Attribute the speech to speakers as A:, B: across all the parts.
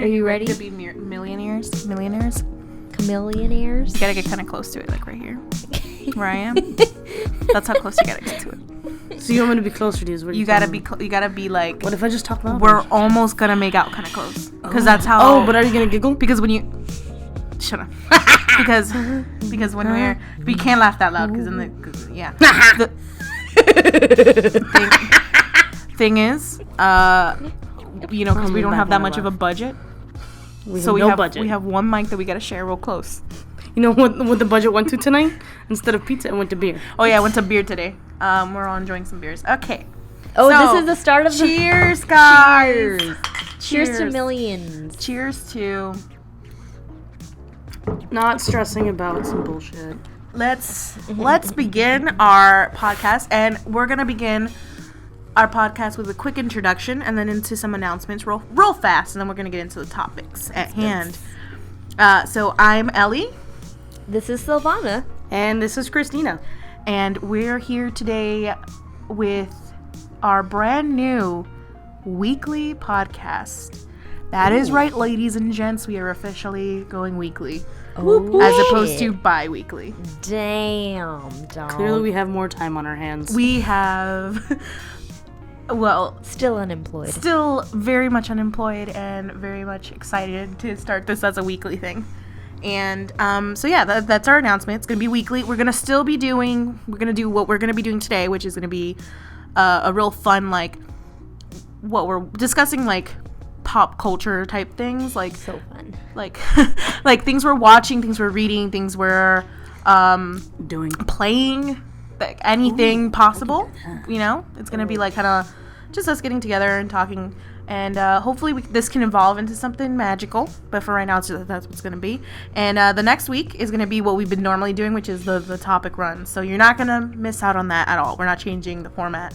A: Are you ready?
B: To be millionaires?
A: Chameleonaires?
B: You gotta get kind of close to it, like right here. Where I am. That's how close you gotta get to it.
C: So you want me to be closer to you?
B: You gotta be like.
C: What if I just talk louder?
B: We're almost gonna make out kind of close, because that's how.
C: Oh, but are you gonna giggle?
B: Because when you. Shut up. because when we can't laugh that loud, because then the thing is, because we don't have that much of a budget. We have one mic that we gotta share real close.
C: You know what the budget went to tonight? Instead of pizza, it went to beer.
B: Oh yeah, I went to beer today. We're all enjoying some beers. Okay.
A: Oh, so, this is the start of
B: cheers, guys.
A: Cheers to millions.
B: Cheers to
C: not stressing about some bullshit.
B: Let's begin our podcast, and we're gonna begin our podcast with a quick introduction, and then into some announcements real fast, and then we're gonna get into the topics at hand. So I'm Ellie.
A: This is Silvana.
C: And this is Christina.
B: And we're here today with our brand new weekly podcast. That is right, ladies and gents. We are officially going weekly. As opposed to bi-weekly.
A: Damn, dog.
C: Clearly we have more time on our hands.
B: We have... Well,
A: still unemployed.
B: Still very much unemployed and very much excited to start this as a weekly thing. And so yeah, that's our announcement. It's going to be weekly. We're going to do what we're going to be doing today, which is going to be a real fun, like, what we're discussing, like, pop culture type things. Like,
A: so fun.
B: Like, like things we're watching, things we're reading, things we're playing. Like anything possible, it's gonna be like kind of just us getting together and talking, and hopefully this can evolve into something magical. But for right now, that's what it's gonna be. And the next week is gonna be what we've been normally doing, which is the topic run. So you're not gonna miss out on that at all. We're not changing the format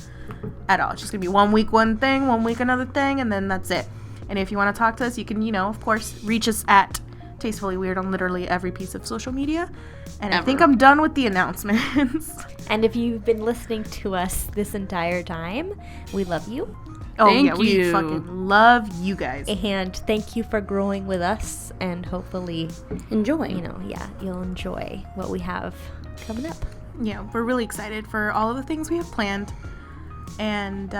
B: at all. It's just gonna be 1 week one thing, 1 week another thing, and then that's it. And if you want to talk to us, you can, of course, reach us at Tastefully Weird on literally every piece of social media. And I think I'm done with the announcements.
A: And if you've been listening to us this entire time, we love you.
B: Oh, thank you. We fucking love you guys.
A: And thank you for growing with us, and hopefully
C: enjoying.
A: You'll enjoy what we have coming up.
B: Yeah, we're really excited for all of the things we have planned. And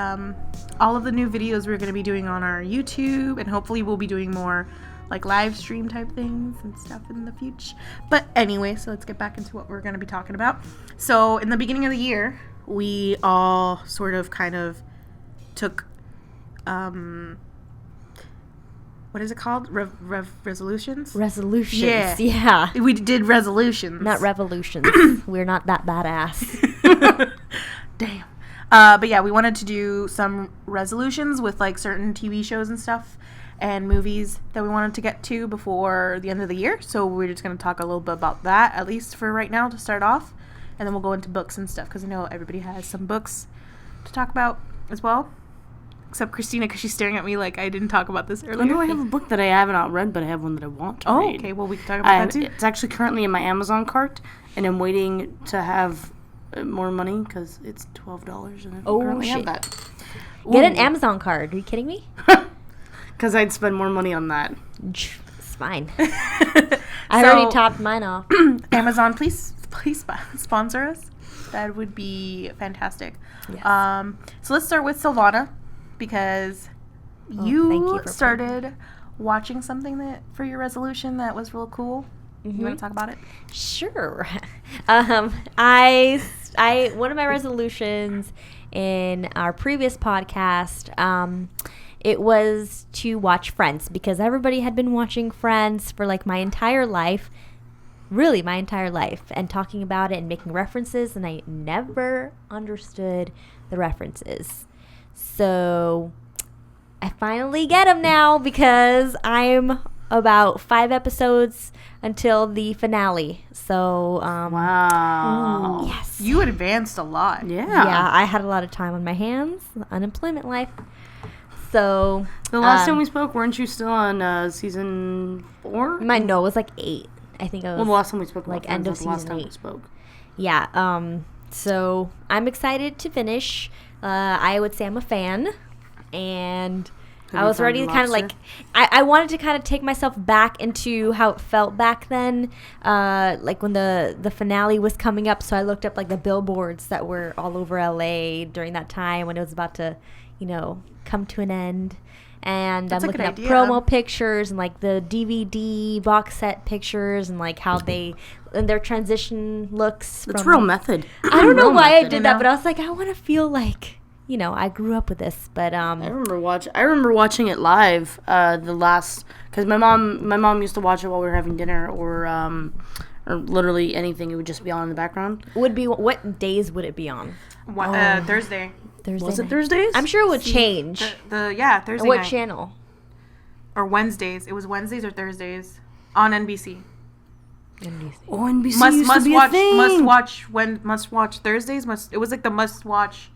B: all of the new videos we're going to be doing on our YouTube, and hopefully we'll be doing more like live stream type things and stuff in the future. But anyway, so let's get back into what we're going to be talking about. So in the beginning of the year, we all sort of kind of took what is it called? Resolutions?
A: Resolutions.
B: Yeah. We did resolutions.
A: Not revolutions. We're not that badass.
B: Damn. But yeah, we wanted to do some resolutions with like certain TV shows and stuff and movies that we wanted to get to before the end of the year. So we're just going to talk a little bit about that, at least for right now, to start off. And then we'll go into books and stuff, because I know everybody has some books to talk about as well. Except Christina, because she's staring at me like I didn't talk about this earlier.
C: I know I have a book that I have not read, but I have one that I want to read.
B: Okay. Well, we can talk about that too.
C: It's actually currently in my Amazon cart, and I'm waiting to have more money because it's $12 and I currently have that.
A: Get an Amazon card. Are you kidding me?
C: Because I'd spend more money on that.
A: It's fine. I already topped mine off.
B: Amazon, please sponsor us. That would be fantastic. Yes. So let's start with Silvana, because you started watching something for your resolution that was real cool. Mm-hmm. You want to talk about it?
A: Sure. I one of my resolutions in our previous podcast, it was to watch Friends, because everybody had been watching Friends for like my entire life, really my entire life, and talking about it and making references, and I never understood the references. So I finally get them now, because I'm about 5 episodes until the finale. So
C: wow.
A: Yes.
B: You advanced a lot.
A: Yeah, I had a lot of time on my hands. Unemployment life. So
C: the last time we spoke, weren't you still on season 4?
A: No, it was like 8. I think it was.
C: Well, the last time we spoke,
A: like end of season 8.
C: We spoke.
A: Yeah. So I'm excited to finish. I would say I'm a fan, and I was ready to kind of like, I wanted to kind of take myself back into how it felt back then, like when the finale was coming up. So I looked up like the billboards that were all over LA during that time when it was about to, come to an end. And I'm looking up promo pictures and like the DVD box set pictures and like how and their transition looks.
C: It's real method.
A: I don't know why I did that, but I was like, I want to feel like, I grew up with this, but
C: I remember watching it live. Because my mom used to watch it while we were having dinner, or literally anything. It would just be on in the background.
A: What days would it be on?
B: Thursday.
C: Was it Thursdays?
A: I'm sure it would change.
B: Thursday.
A: What
B: night.
A: channel?
B: Or Wednesdays. It was Wednesdays or Thursdays on NBC.
A: NBC.
C: Oh, NBC used to be a thing.
B: Must watch Thursdays. It was like the must watch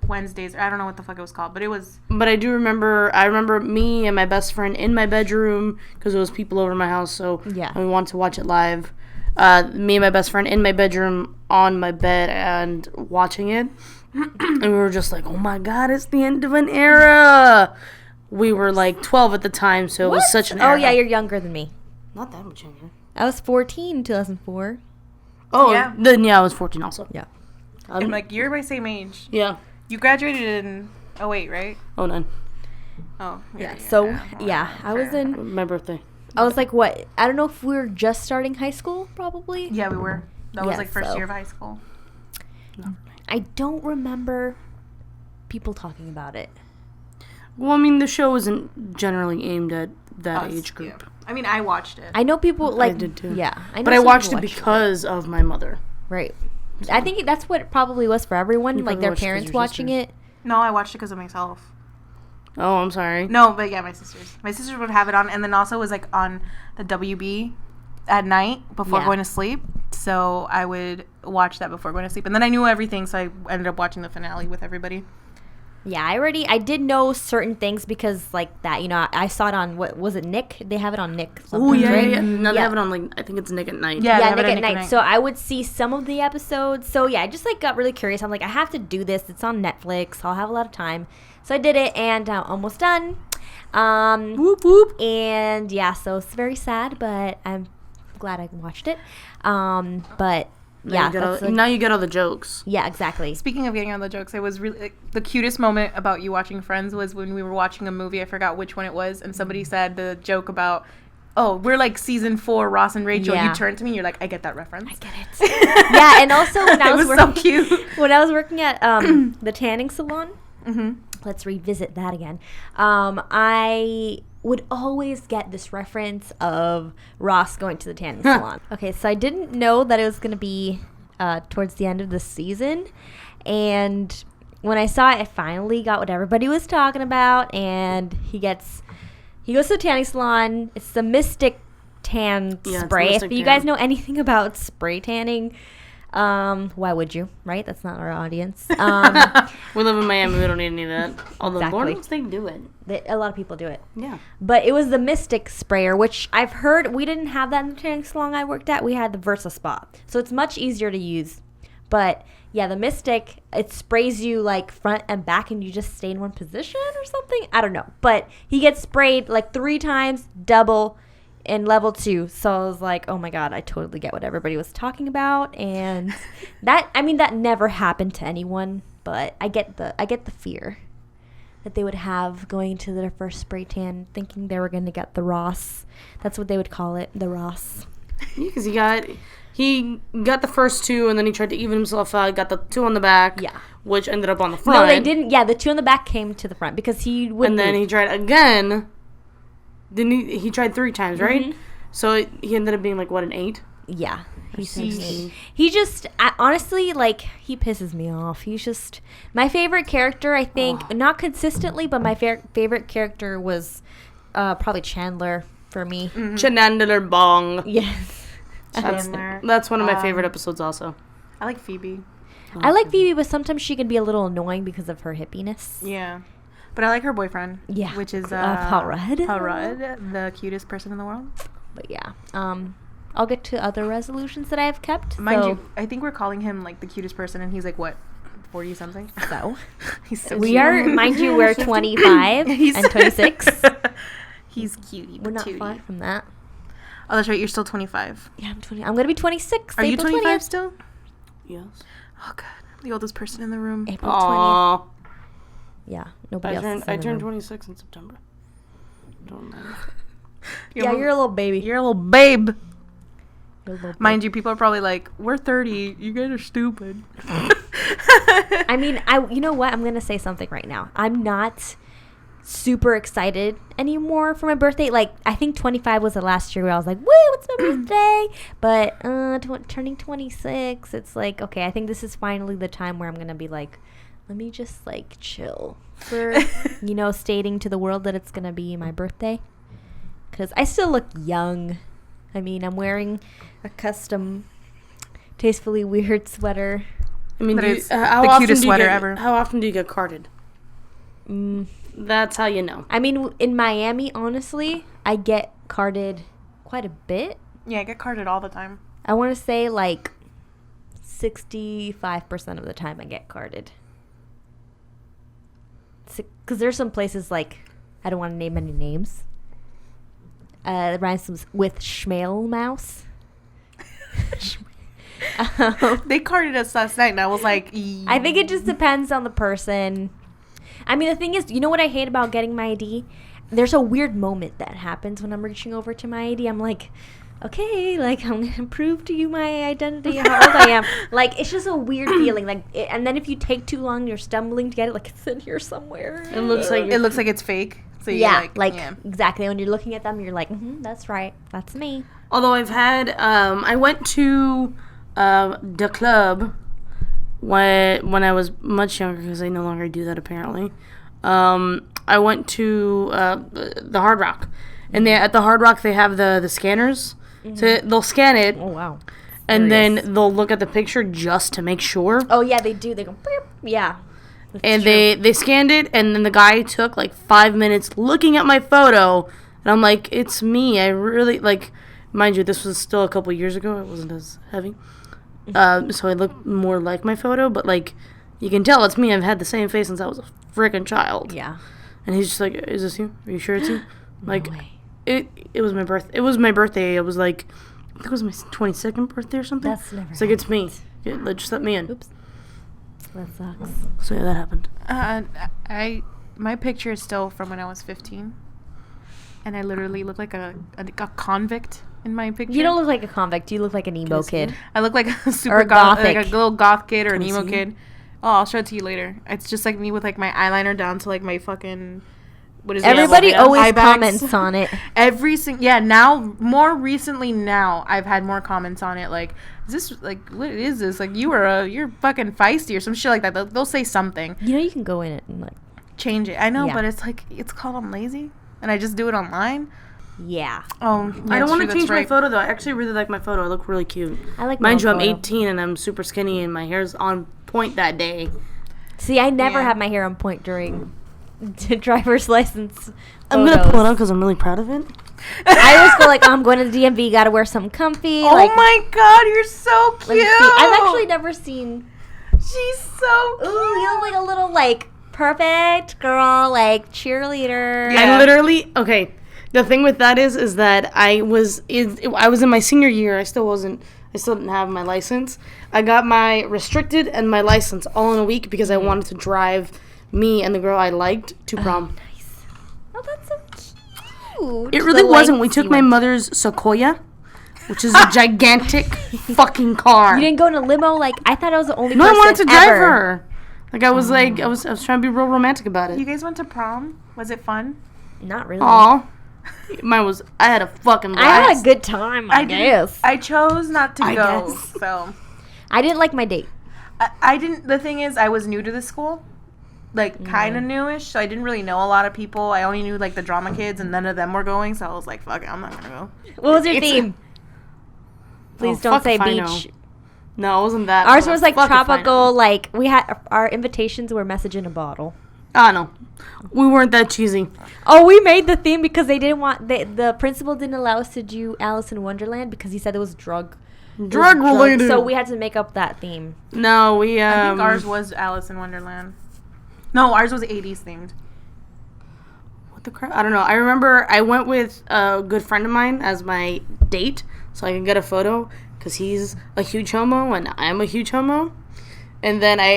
B: Wednesdays. I don't know what the fuck it was called, but it was.
C: But I do remember. I remember me and my best friend in my bedroom because there was people over my house. So
A: yeah,
C: we wanted to watch it live. Me and my best friend in my bedroom on my bed and watching it, and we were just like, "Oh my god, it's the end of an era." We were like 12 at the time, so it was such an era.
A: Oh yeah, you're younger than me.
C: Not that much younger.
A: I was 14 in 2004.
C: Oh yeah. Then I was 14 also.
A: Yeah.
B: I'm like, you're my same age.
C: Yeah.
B: You graduated in 08, right?
C: 09.
B: Oh.
A: Yeah. So, I was in...
C: My birthday.
A: I was like, what? I don't know if we were just starting high school, probably.
B: Yeah, we were. That was like first year of high school.
A: I don't remember people talking about it.
C: Well, I mean, the show isn't generally aimed at that age group.
B: Yeah. I mean, I watched it.
A: I know people like...
C: I did too.
A: Yeah.
C: But I watched it because of my mother.
A: Right. So. I think that's what it probably was for everyone, like their parents watching it.
B: No, I watched it because of myself.
C: Oh, I'm sorry.
B: No, but yeah, my sisters. My sisters would have it on, and then also it was like on the WB at night before going to sleep. So I would watch that before going to sleep. And then I knew everything, so I ended up watching the finale with everybody.
A: Yeah, I did know certain things because like that, I saw it on, what was it, Nick? They have it on Nick.
C: Oh, yeah,
A: right?
C: yeah. No, they have it on, like, I think it's Nick at Night.
A: Yeah, Nick at Night. So I would see some of the episodes. So yeah, I just like got really curious. I'm like, I have to do this. It's on Netflix. I'll have a lot of time. So I did it, and almost done.
C: Whoop, whoop.
A: And yeah, so it's very sad, but I'm glad I watched it. But...
C: Now now you get all the jokes.
A: Yeah, exactly.
B: Speaking of getting all the jokes, it was really the cutest moment about you watching Friends was when we were watching a movie. I forgot which one it was, and somebody said the joke about, "Oh, we're like season 4, Ross and Rachel." Yeah. You turned to me, you're like, "I get that reference.
A: I get it." Yeah, and also when I was
B: so cute.
A: When I was working at the tanning salon, let's revisit that again. I would always get this reference of Ross going to the tanning salon. Okay, so I didn't know that it was going to be towards the end of the season. And when I saw it, I finally got what everybody was talking about. And he goes to the tanning salon. It's the Mystic Tan spray. If you guys know anything about spray tanning, why would you, right? That's not our audience.
C: We live in Miami. We don't need any of that. Although
A: Exactly.
C: Lord, they do it.
A: A lot of people do it.
C: Yeah.
A: But it was the Mystic sprayer, which I've heard we didn't have that in the tanning salon I worked at. We had the Versa Spa. So it's much easier to use. But yeah, the Mystic, it sprays you like front and back and you just stay in one position or something. I don't know. But he gets sprayed like 3 times, double in level 2. So I was like, oh my God, I totally get what everybody was talking about. And that never happened to anyone, but I get the fear that they would have going to their first spray tan, thinking they were going to get the Ross. That's what they would call it, the Ross.
C: Yeah, because he got the first 2, and then he tried to even himself out. Got the 2 on the back, which ended up on the front.
A: No, they didn't. Yeah, the 2 on the back came to the front because he would.
C: And then he tried again. Then he tried 3 times, right? Mm-hmm. So he ended up being like what, an 8?
A: Yeah. He just, honestly, like, he pisses me off. He's just, my favorite character, I think, not consistently, but my favorite character was probably Chandler for me.
C: Mm-hmm. Chandler Bong.
A: Yes.
C: That's one of my favorite episodes also.
B: I like Phoebe.
A: I like Phoebe, but sometimes she can be a little annoying because of her hippiness.
B: Yeah. But I like her boyfriend.
A: Yeah.
B: Which is
A: Paul Rudd.
B: Paul Rudd, the cutest person in the world.
A: But yeah. I'll get to other resolutions that I have kept.
B: Mind you, I think we're calling him like the cutest person, and he's like what, 40 something.
A: So
B: He's so
A: we
B: cute.
A: are, mind you, we're 25 and 26.
B: He's cute.
A: We're not far from that.
B: Oh, that's right. You're still 25.
A: Yeah, I'm 20. I'm gonna be 26.
B: Are you
A: April
B: 25
A: 20th.
B: still?
C: Yes.
B: Oh god, I'm the oldest person in the room.
A: April 20th.
C: Aw.
A: Yeah, nobody else.
C: I
A: is in
C: turned
A: the room.
C: 26 in September. Don't know.
A: Yeah, you're a little baby.
B: You're a little babe.
A: You're a little
B: Mind you, people are probably like, "We're 30. You guys are stupid."
A: I mean, you know what? I'm gonna say something right now. I'm not super excited anymore for my birthday. Like, I think 25 was the last year where I was like, "Woo, it's my birthday!" But turning 26, it's like, okay, I think this is finally the time where I'm gonna be like, let me just like chill for, stating to the world that it's gonna be my birthday, because I still look young. I mean, I'm wearing a custom, tastefully weird sweater.
C: I mean,
B: But
C: do you-
B: it's
C: how
B: the
C: often
B: cutest
C: do you
B: sweater
C: get-
B: ever.
C: How often do you get carded? That's how you know.
A: I mean, in Miami, honestly, I get carded quite a bit.
B: Yeah, I get carded all the time.
A: I want to say like 65% of the time I get carded. Because there's some places like, I don't want to name any names. It rhymes with Schmale Mouse.
B: They carded us last night, and I was like,
A: I think it just depends on the person. I mean, the thing is, you know what I hate about getting my ID? There's a weird moment that happens when I'm reaching over to my ID. I'm like, okay, like, I'm going to prove to you my identity, how old I am. Like, it's just a weird feeling. Like, and then if you take too long, you're stumbling to get it. Like, it's in here somewhere.
C: It looks like
B: it looks like it's fake. So you're
A: Yeah,
B: yeah.
A: exactly. When you're looking at them, you're like, that's right. That's me.
C: Although I've had, I went to the club when I was much younger, because I no longer do that apparently. I went to the Hard Rock, and at the Hard Rock they have the scanners. So they'll scan it,
A: Oh, wow.
C: and
A: Curious.
C: then they'll look at the picture just to make sure.
A: Oh, yeah, they do. They go, beep. Yeah. That's
C: And
A: true.
C: they scanned it, and then the guy took like 5 minutes looking at my photo, and I'm like, it's me. I really, like, mind you, this was still a couple years ago. It wasn't as heavy. So I looked more like my photo, but like, you can tell it's me. I've had the same face since I was a freaking child.
A: Yeah.
C: And he's just like, is this you? Are you sure it's you? Like,
A: No way.
C: it was my birth. It was my birthday. It was like, I think it was my 22nd birthday or something.
A: That's never
C: It's like, it's me. Yeah, just let me in.
A: Oops. That sucks.
C: So yeah, that happened.
B: My picture is still from when I was 15, and I literally look like a convict in my picture.
A: You don't look like a convict. You look like an emo kid.
B: I look like a
A: Or
B: super goth, like a
A: gothic.
B: little goth kid or an
C: Can I
B: emo
C: see?
B: kid. Oh, I'll show it to you later. It's just like me with like my eyeliner down to like my fucking. What is it?
A: Everybody
C: yeah,
A: always
B: eye bags.
A: comments on it.
B: Now more recently now I've had more comments on it, like, is this like, what is this, like, you're fucking feisty or some shit like that. They'll say something,
A: You know, you can go in it and like,
B: change it. I know,
A: Yeah.
B: but it's like, it's called I'm lazy and I just do it online.
A: yeah.
B: Oh,
C: I don't want to change my photo though. I actually really like my photo. I look really cute.
A: I like
C: Mind
A: my
C: you, I'm
A: photo.
C: 18 and I'm super skinny and my hair's on point that day.
A: See, I never
B: Yeah.
A: have my hair on point during driver's license.
C: I'm gonna
A: photos.
C: pull it on because I'm really proud of it.
A: I always go like, oh, I'm going to the DMV. Got to wear something comfy.
B: Oh
A: like,
B: my god, you're so
A: let
B: cute.
A: me see. I've actually never seen.
B: She's so cute.
A: Ooh, you look like a little like perfect girl, like cheerleader.
B: Yeah.
C: I literally okay. The thing with that is that I was in my senior year. I still didn't have my license. I got my restricted and my license all in a week because I wanted to drive me and the girl I liked to prom.
A: Nice. Oh, that's so cute.
C: It really
A: The
C: wasn't. We
A: lengths
C: took
A: you
C: my
A: went.
C: mother's Sequoia, which is a gigantic fucking car.
A: You didn't go in a limo. Like I thought I was the only.
C: No, I
A: person
C: wanted to drive
A: ever.
C: her. Like I was like I was trying to be real romantic about
B: You
C: it.
B: guys went to prom? Was it fun?
A: Not really.
C: Aw, I had a fucking blast.
A: I had a good time. I guess.
B: I chose not to
C: I
B: go.
C: guess.
B: So
A: I didn't like my date.
B: I didn't. The thing is, I was new to the school, like kind of newish, so I didn't really know a lot of people. I only knew like the drama kids, and none of them were going. So I was like, "Fuck it, I'm not gonna go."
A: What was your
B: It's-
A: theme? Please
C: Oh,
A: don't
C: fuck
A: say
C: if I
A: beach.
C: No, it wasn't that.
A: Ours
C: Oh,
A: was like
C: fuck if I know.
A: tropical. Like we had our invitations were message in a bottle.
C: Ah, no, we weren't that cheesy.
A: Oh, we made the theme because they didn't want the principal didn't allow us to do Alice in Wonderland because he said it was drug
C: Drug related.
A: So we had to make up that theme.
C: No, we
B: I think ours was Alice in Wonderland. No, ours was 80s themed.
C: What the crap? I don't know. I remember I went with a good friend of mine as my date so I could get a photo because he's a huge homo and I'm a huge homo. And then I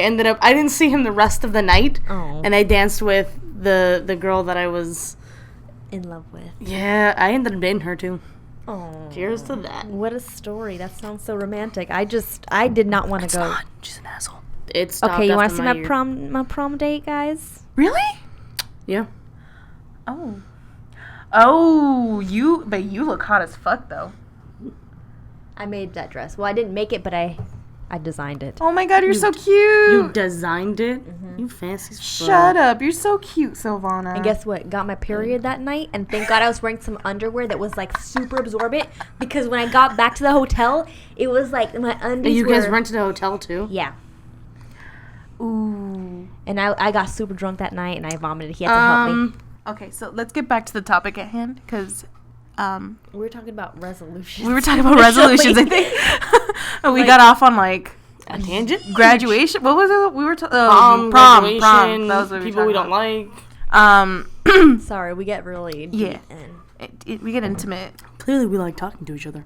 C: didn't see him the rest of the night.
A: Oh.
C: And I danced with the girl that I was
A: In love with.
C: Yeah, I ended up dating her too.
A: Oh.
C: Cheers to that.
A: What a story. That sounds so romantic. I did not want to go.
C: Not. She's an asshole. It stopped
A: Okay, you want to
C: after
A: see my
C: year.
A: prom date, guys?
B: Really?
C: Yeah.
B: Oh. Oh, but you look hot as fuck though.
A: I made that dress. Well, I didn't make it, but I designed it.
B: Oh my god, you're so cute.
C: You designed it? You fancy
B: Shut up. You're so cute, Silvana.
A: And guess what? Got my period that night, and thank God I was wearing some underwear that was like super absorbent because when I got back to the hotel, it was like my undies
C: You
A: were...
C: guys rented a hotel too?
A: Yeah.
B: Ooh.
A: And I got super drunk that night, and I vomited. He had to help me.
B: Okay, so let's get back to the topic at hand because
A: We were talking about resolutions.
B: we were talking about resolutions, I think. And we got off on like
C: A tangent?
B: graduation. What was it? We were
C: Prom,
B: prom.
C: graduation,
B: That was what
C: people we
B: talking
C: don't
B: about.
C: like.
A: Sorry, we get really deep
B: Yeah.
A: in.
B: We get intimate.
C: Clearly we like talking to each other.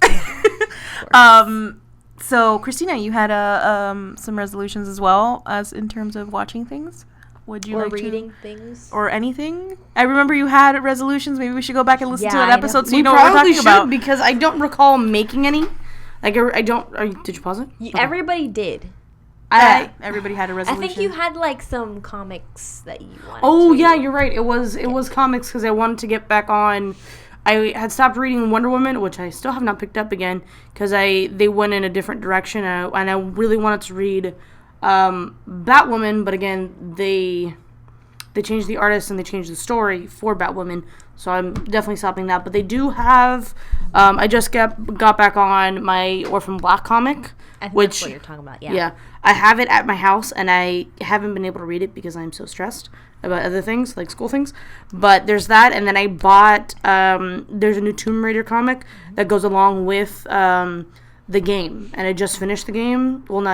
B: So Christina, you had some resolutions as well as in terms of watching things. Would you
A: Or
B: like
A: reading
B: to,
A: things.
B: or anything? I remember you had resolutions. Maybe we should go back and listen to
A: Yeah,
B: that
A: I
B: episode so
C: We
B: you know what we're
C: probably
B: talking
C: should
B: about.
C: because I don't recall making any. Like I don't. Did you pause it? Okay.
A: Everybody did.
B: Everybody had a
A: I
B: resolution.
A: think you had like some comics that you wanted
C: Oh
A: to.
C: yeah, you're right. It was comics because I wanted to get back on. I had stopped reading Wonder Woman, which I still have not picked up again because they went in a different direction, and I really wanted to read Batwoman, but again they changed the artist and they changed the story for Batwoman, so I'm definitely stopping that. But they do have. I just got back on my Orphan Black comic,
A: I think
C: which
A: that's what you're talking about. Yeah.
C: yeah, I have it at my house, and I haven't been able to read it because I'm so stressed about other things, like school things. But there's that, and then I bought, there's a new Tomb Raider comic that goes along with the game, and I just finished the game. Well,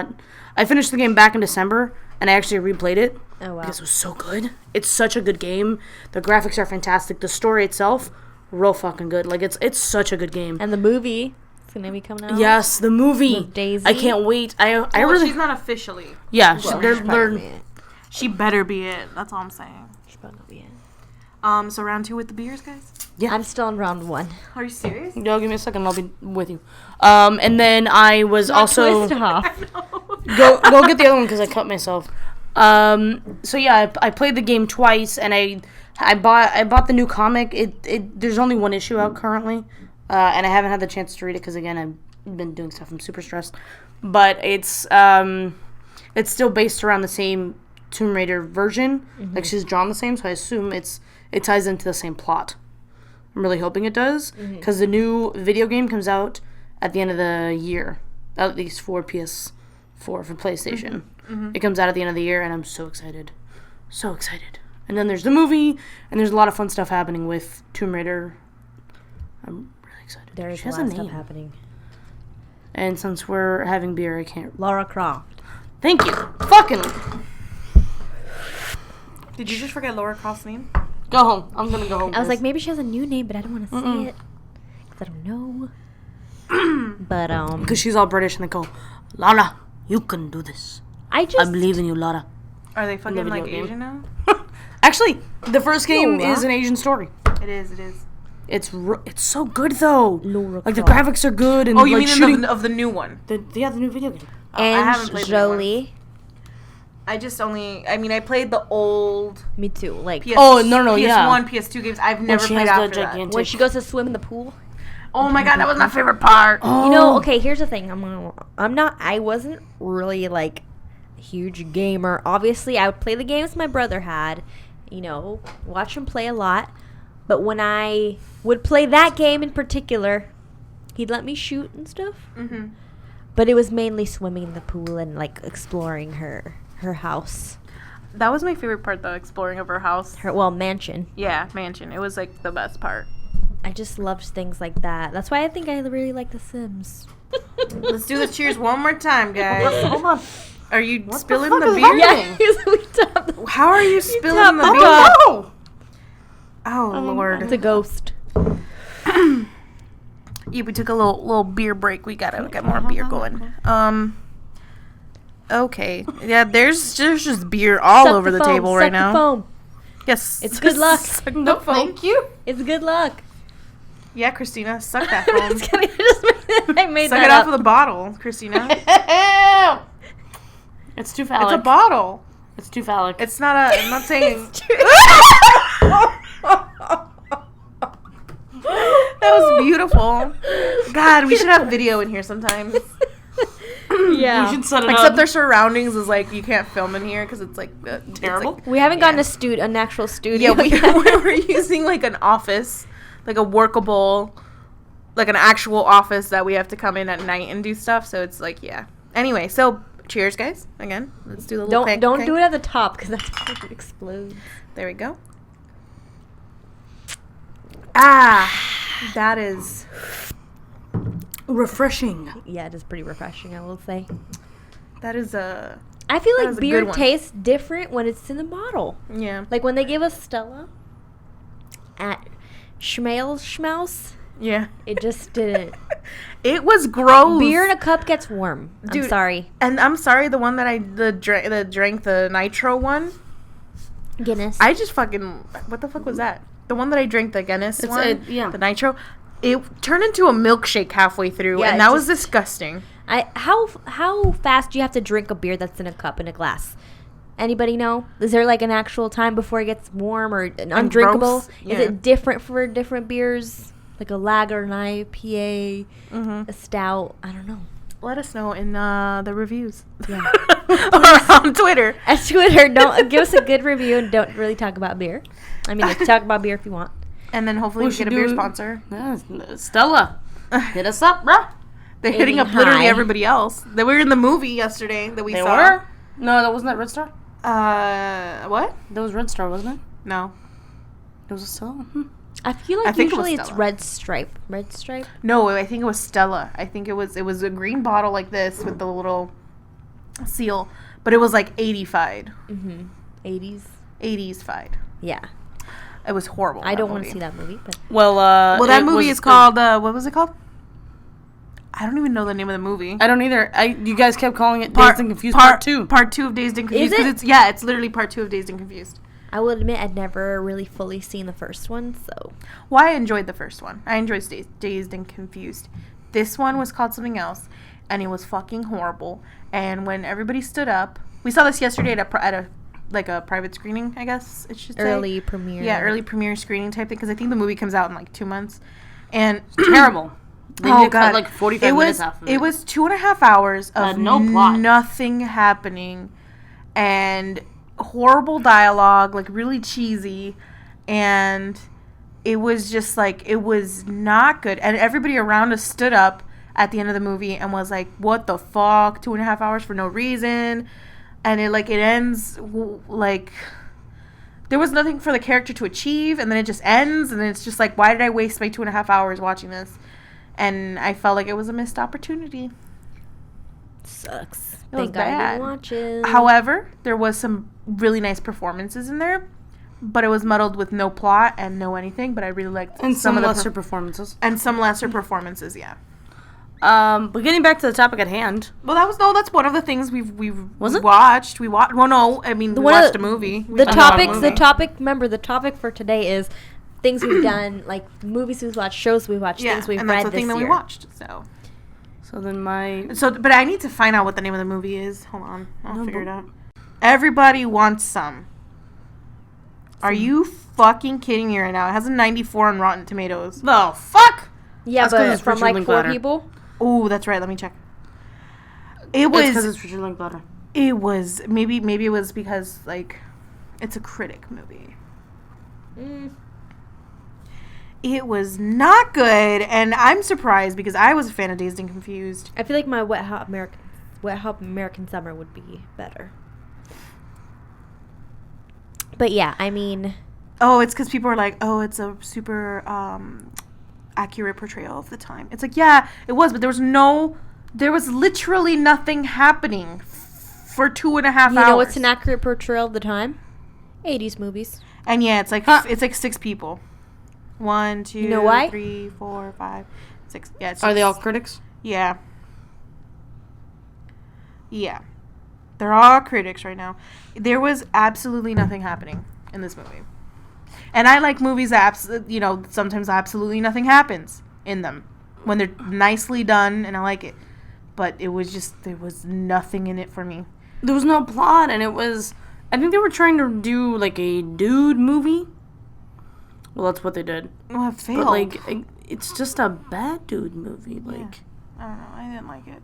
C: I finished the game back in December, and I actually replayed it.
A: Oh, wow.
C: Because it was so good. It's such a good game. The graphics are fantastic. The story itself, real fucking good. Like, it's such a good game.
A: And the movie is going to be coming out.
C: Yes, the movie.
A: With Daisy.
C: I can't wait. I
B: well,
C: really...
B: she's not officially.
C: Yeah,
A: Well,
C: they're
A: she's probably gonna be it.
B: She better be it. That's all I'm saying.
A: She's probably gonna be it.
B: So round 2 with the beers, guys.
C: Yeah.
A: I'm still on round 1.
B: Are you serious?
C: No, give me a second. I'll be with you. And then I was also
A: Twist off.
C: go get the other one because I cut myself. So yeah, I played the game twice, and I bought the new comic. There's only one issue out currently, and I haven't had the chance to read it because again I've been doing stuff. I'm super stressed, but it's still based around the same Tomb Raider version. Like she's drawn the same, so I assume it ties into the same plot. I'm really hoping it does because the new video game comes out at the end of the year, at least for PS4 for PlayStation. It comes out at the end of the year, and I'm so excited. So excited. And then there's the movie, and there's a lot of fun stuff happening with Tomb Raider. I'm really excited.
A: There is
C: She
A: a
C: has
A: lot
C: a
A: of stuff
C: name.
A: happening.
C: And since we're having beer, I can't.
A: Lara Croft.
C: Thank you. Fucking
B: Did you just forget Laura Croft's name?
C: go home. I'm gonna go home.
A: I was
C: guys.
A: like, maybe she has a new name, but I don't want to say it. Because I don't know. But,
C: because she's all British, and they go, Lara, you can do this.
A: I
C: I
A: just...
C: believe in you, Lara.
B: Are they fucking
C: video
B: like
C: game.
B: Asian now?
C: Actually, the first game
A: Laura.
C: is an Asian story.
B: It is.
C: It's so good though.
A: Laura
C: Like the
A: Croft.
C: graphics are good, and
B: Oh, you
C: like
B: mean
C: shooting
B: of the new one?
C: the new video game.
B: I haven't
A: And
B: played the new one.
A: Jolie.
B: I played the old
A: Me too. Like,
B: PS,
C: Oh, no,
B: PS1,
C: yeah.
B: PS2 games. I've never
C: she
B: played
C: has the
B: after that.
C: gigantic-
A: when she goes to swim in the pool.
B: Oh my god, that was my favorite part.
C: Oh.
A: You know, okay, here's the thing. I wasn't really, like, a huge gamer. Obviously, I would play the games my brother had. You know, watch him play a lot. But when I would play that game in particular, he'd let me shoot and stuff.
B: Mm-hmm.
A: But it was mainly swimming in the pool and, like, exploring her house.
B: That was my favorite part, though, exploring of her house.
A: Her mansion.
B: Yeah, mansion. It was like the best part.
A: I just loved things like that. That's why I think I really like The Sims.
B: Let's do the cheers one more time, guys.
C: Hold on.
B: Are you
C: What the
B: spilling
C: fuck
B: the
C: is
B: beer?
C: happening?
A: Yeah, we tapped.
B: How are you spilling
A: tapped
B: the
A: the
B: beer?
A: top.
C: Oh!
B: Oh, Lord.
A: It's a ghost.
B: Yeah, we took a little beer break. We gotta get more beer going. Okay. Yeah, there's just beer all
A: Suck
B: over the
A: foam,
B: table right
A: suck the
B: now.
A: foam.
B: Yes.
A: It's good luck.
B: Suck the
C: No,
B: foam.
C: thank you.
A: It's good luck.
B: Yeah, Christina, suck that
A: I'm
B: foam.
A: just kidding. I made
B: Suck
A: that
B: it
A: up.
B: off of the bottle, Christina.
C: It's too
B: It's
C: phallic.
B: a bottle.
C: It's too phallic.
B: It's not a. I'm not saying. That was beautiful. God, we should have video in here sometimes.
A: Yeah.
C: We should set it
B: Except
C: up.
B: their surroundings is like you can't film in here because it's like it's
C: Terrible.
B: like-
A: We haven't gotten
B: Yeah.
A: an actual studio.
B: yeah, we
A: yet.
B: were using like an office, like a workable, like an actual office that we have to come in at night and do stuff. So it's like yeah. Anyway, so cheers, guys. Again, let's do the little
A: Don't do it at the top because that's how it explodes.
B: There we go. Ah, that is
C: Refreshing.
A: Yeah, it is pretty refreshing, I will say.
B: that is a
A: I feel
B: That
A: like
B: was a
A: beer
B: good one.
A: tastes different when it's in the bottle.
B: yeah.
A: Like when they gave us Stella at Schmaus,
B: Yeah.
A: it just didn't.
B: It was gross.
A: Beer in a cup gets warm. I'm
B: Dude,
A: sorry.
B: And I'm sorry, the one that I drank the nitro one.
A: Guinness.
B: I just fucking what the fuck was that? The one that I drank the Guinness
C: It's
B: one,
C: yeah.
B: the nitro. It turned into a milkshake halfway through,
A: Yeah,
B: and
A: it
B: that was
A: just-
B: disgusting.
A: How fast do you have to drink a beer that's in a cup in a glass? Anybody know? Is there like an actual time before it gets warm or undrinkable?
B: gross?
A: Is
B: Yeah.
A: it different for different beers? Like a lager, an IPA,
B: Mm-hmm.
A: a stout? I don't know.
B: Let us know in the reviews.
A: Yeah.
B: or on Twitter.
A: At Twitter, don't give us a good review and don't really talk about beer. I mean, like, talk about beer if you want.
B: And then hopefully
C: We
B: we get a
C: should
B: beer
C: do-
B: sponsor.
C: Yeah, Stella. Hit us up, bro.
B: They're hitting up
A: Aiming
B: literally
A: high.
B: everybody else. They were in the movie yesterday that we
C: They
B: saw.
C: were? No, that wasn't that Red Star?
B: What?
C: That was Red Star, wasn't it?
B: No.
C: It was a Stella.
A: I feel
B: I
A: like
B: think it was
A: usually it's
B: Stella.
A: Red Stripe. Red Stripe?
B: No, I think it was Stella. I think it was a green bottle like this with the little seal, but it was like 80-fied.
A: Mm-hmm. 80s?
B: 80s-fied.
A: Yeah.
B: It was horrible.
A: I don't want to
B: movie.
A: see that movie, but
C: Well,
B: Well, that
C: it
B: movie
C: was
B: is
C: the-
B: called what was it called? I don't even know the name of the movie.
C: I don't either. You guys kept calling it Dazed and Confused Part 2.
B: Part 2 of Dazed and Confused.
A: Is it?
B: It's literally part 2 of Dazed and Confused.
A: I will admit I'd never really fully seen the first one, so.
B: Well, I enjoyed the first one. I enjoyed Dazed and Confused. This one was called something else, and it was fucking horrible. And when everybody stood up, we saw this yesterday at a private screening, I guess it should say.
A: Early premiere.
B: Yeah, early premiere screening type thing, because I think the movie comes out in like 2 months. And
C: Terrible. They
B: oh
C: need to cut,
B: god,
C: like 45 minutes off of it.
B: It was 2.5 hours of
C: no plot.
B: nothing happening, and horrible dialogue, like really cheesy, and it was just like it was not good. And everybody around us stood up at the end of the movie and was like, "What the fuck? 2.5 hours for no reason." And it ends like there was nothing for the character to achieve, and then it just ends, and then it's just like, why did I waste my 2.5 hours watching this? And I felt like it was a missed opportunity.
A: Sucks.
B: It was
A: Thank God I
B: bad.
A: didn't watch it.
B: However, there was some really nice performances in there, but it was muddled with no plot and no anything. But I really liked
C: And some
B: of the
C: lesser performances.
B: and some lesser performances. Yeah.
C: But getting back to the topic at hand.
B: Well, that's one of the things we've
C: Was it?
B: watched. We watched. Well, no, I mean we
A: one of
B: watched
A: the-
B: a movie. We
A: The
B: talked about a
A: topics,
B: movie.
A: remember, the topic for today is things we've done, like movies we've watched, shows we've watched,
B: Yeah,
A: things we've
B: and
A: read
B: that's the
A: this
B: thing that
A: year.
B: we watched.
C: So then
B: But I need to find out what the name of the movie is. Hold on, I'll
C: No,
B: figure it
C: but-
B: out. Everybody Wants Some. Are you fucking kidding me right now? It has a 94 on Rotten Tomatoes.
C: The fuck?
A: Yeah,
C: That's 'cause
A: but
C: it's
A: from
C: Richard
A: like
C: Linklater.
A: 4 people.
B: Oh, that's right. Let me check. It
C: It's because
B: was.
C: it's Richard Linklater.
B: It was maybe it was because like it's a critic movie. It was not good, and I'm surprised because I was a fan of Dazed and Confused.
A: I feel like my Wet Hot American Summer would be better. But yeah, I mean,
B: Oh, it's because people are like, oh, it's a super accurate portrayal of the time. It's like, yeah, it was, but there was literally nothing happening for 2.5 hours.
A: You know what's an accurate portrayal of the time? 80s movies.
B: And yeah, it's like 6 people. 1, 2,
A: You know why?
B: 3, 4, 5, 6. Yeah, it's
C: Are they all
B: six.
C: critics?
B: Yeah. Yeah. They're all critics right now. There was absolutely nothing happening in this movie. And I like movies that, sometimes absolutely nothing happens in them. When they're nicely done, and I like it. But there was nothing in it for me.
C: There was no plot, and it was... I think they were trying to do, like, a dude movie. Well, that's what they did.
B: Well, it failed.
C: But, like, it's just a bad dude movie. Like,
B: I don't know. I didn't like it.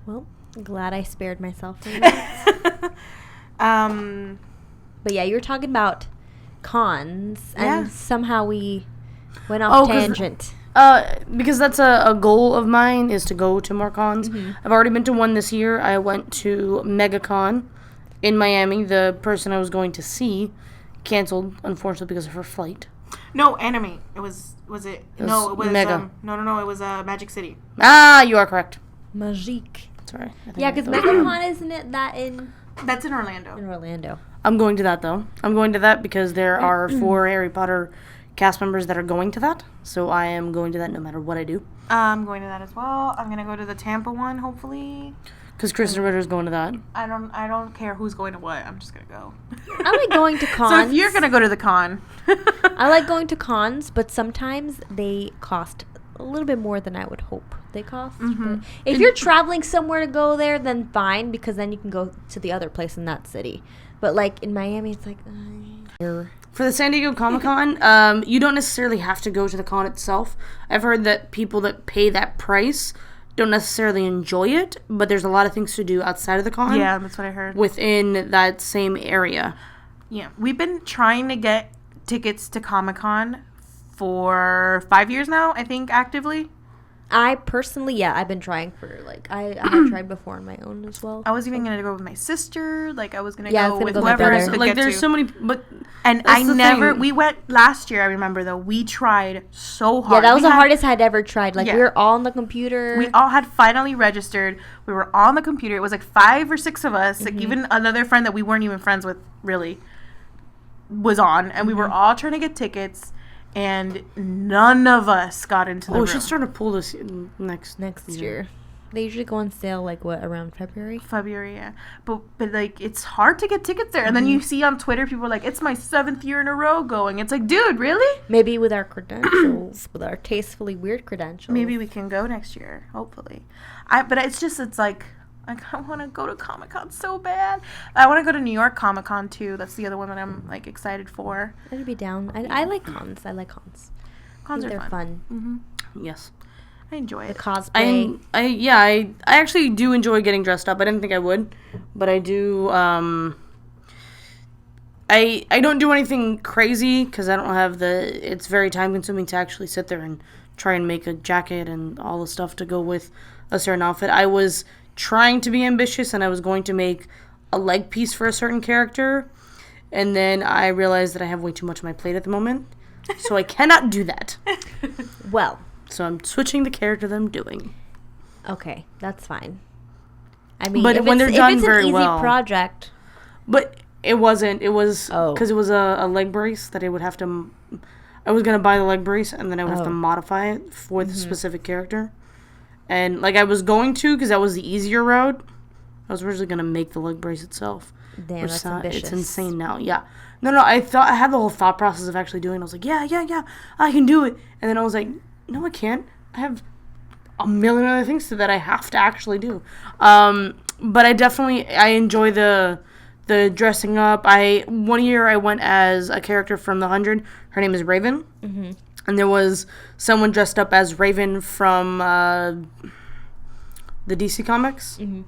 A: Well, I'm glad I spared myself from that. But yeah, you were talking about cons, and somehow we went off tangent.
C: Because that's a goal of mine, is to go to more cons. I've already been to one this year. I went to MegaCon in Miami. The person I was going to see canceled, unfortunately, because of her flight.
B: No, anime. It was it? No, it was
C: Mega.
B: No. It was Magic City.
C: Ah, you are correct.
A: Magique.
C: Sorry.
A: Yeah, because MegaCon, isn't it that in
B: That's in Orlando.
A: Orlando?
C: I'm going to that, though. I'm going to that because there are 4 Harry Potter cast members that are going to that. So I am going to that no matter what I do.
B: I'm going to that as well. I'm going to go to the Tampa one, hopefully.
C: Because Kristen Ritter's going to that.
B: I don't care who's going to what. I'm just going to go.
A: I like going to cons.
B: So if you're going to go to the con.
A: I like going to cons, but sometimes they cost a little bit more than I would hope they cost. But if you're traveling somewhere to go there, then fine, because then you can go to the other place in that city. But like in Miami, it's like...
C: For the San Diego Comic-Con, you don't necessarily have to go to the con itself. I've heard that people that pay that price don't necessarily enjoy it, but there's a lot of things to do outside of the con.
B: Yeah, that's what I heard.
C: Within that same area.
B: Yeah, we've been trying to get tickets to Comic-Con for 5 years now, I think, actively.
A: I personally, I've been trying for, like, I have tried before on my own as well.
B: I was even going to go with my sister. Like, I was going to
A: Yeah, I
B: go
A: was gonna
B: with
A: go with my
B: whoever
A: brother.
B: I could
C: Like,
B: get
C: there's
B: to.
C: so many, but...
B: And
C: that's the thing.
B: we went last year, I remember, though. We tried so hard.
A: Yeah, that was
B: We
A: the
B: had-
A: hardest I'd ever tried. Like,
B: Yeah.
A: we were all on the computer.
B: We all had finally registered. We were on the computer. It was like 5 or 6 of us. Like, even another friend that we weren't even friends with, really, was on. And we were all trying to get tickets. And none of us got into the
C: Oh, we
B: room.
C: should start a pool this next
A: year. They usually go on sale, like, around February?
B: February, yeah. But like, it's hard to get tickets there. And then you see on Twitter, people are like, it's my 7th year in a row going. It's like, dude, really?
A: Maybe with our credentials, with our tastefully weird credentials.
B: Maybe we can go next year, hopefully. But it's like, I want to go to Comic-Con so bad. I want to go to New York Comic-Con, too. That's the other one that I'm, like, excited for.
A: I'd be down. I like cons. I like cons.
B: Cons are
A: They're fun.
B: Mm-hmm.
C: Yes.
B: I enjoy
A: The
B: it.
A: cosplay.
C: I actually do enjoy getting dressed up. I didn't think I would, but I do. I don't do anything crazy because I don't have the. It's very time consuming to actually sit there and try and make a jacket and all the stuff to go with a certain outfit. I was trying to be ambitious and I was going to make a leg piece for a certain character, and then I realized that I have way too much on my plate at the moment, so I cannot do that.
A: Well,
C: So I'm switching the character that I'm doing.
A: okay, that's fine. I mean,
C: But
A: if
C: when
A: it's,
C: they're done
A: if it's
C: very
A: an easy
C: well.
A: project,
C: But it wasn't. It was
A: Oh.
C: because it was a leg brace that I would have to. I was gonna buy the leg brace and then I would have to
A: Oh.
C: modify it for the specific character, and like I was going to because that was the easier route. I was originally gonna make the leg brace itself.
A: damn,
C: Which
A: that's
C: it's
A: ambitious.
C: insane now. Yeah. No. I thought I had the whole thought process of actually doing it. I was like, yeah, I can do it. And then I was like, no, I can't. I have a million other things that I have to actually do. But I enjoy the dressing up. One year I went as a character from The 100. Her name is Raven. Mm-hmm. And there was someone dressed up as Raven from the DC Comics. Mm-hmm.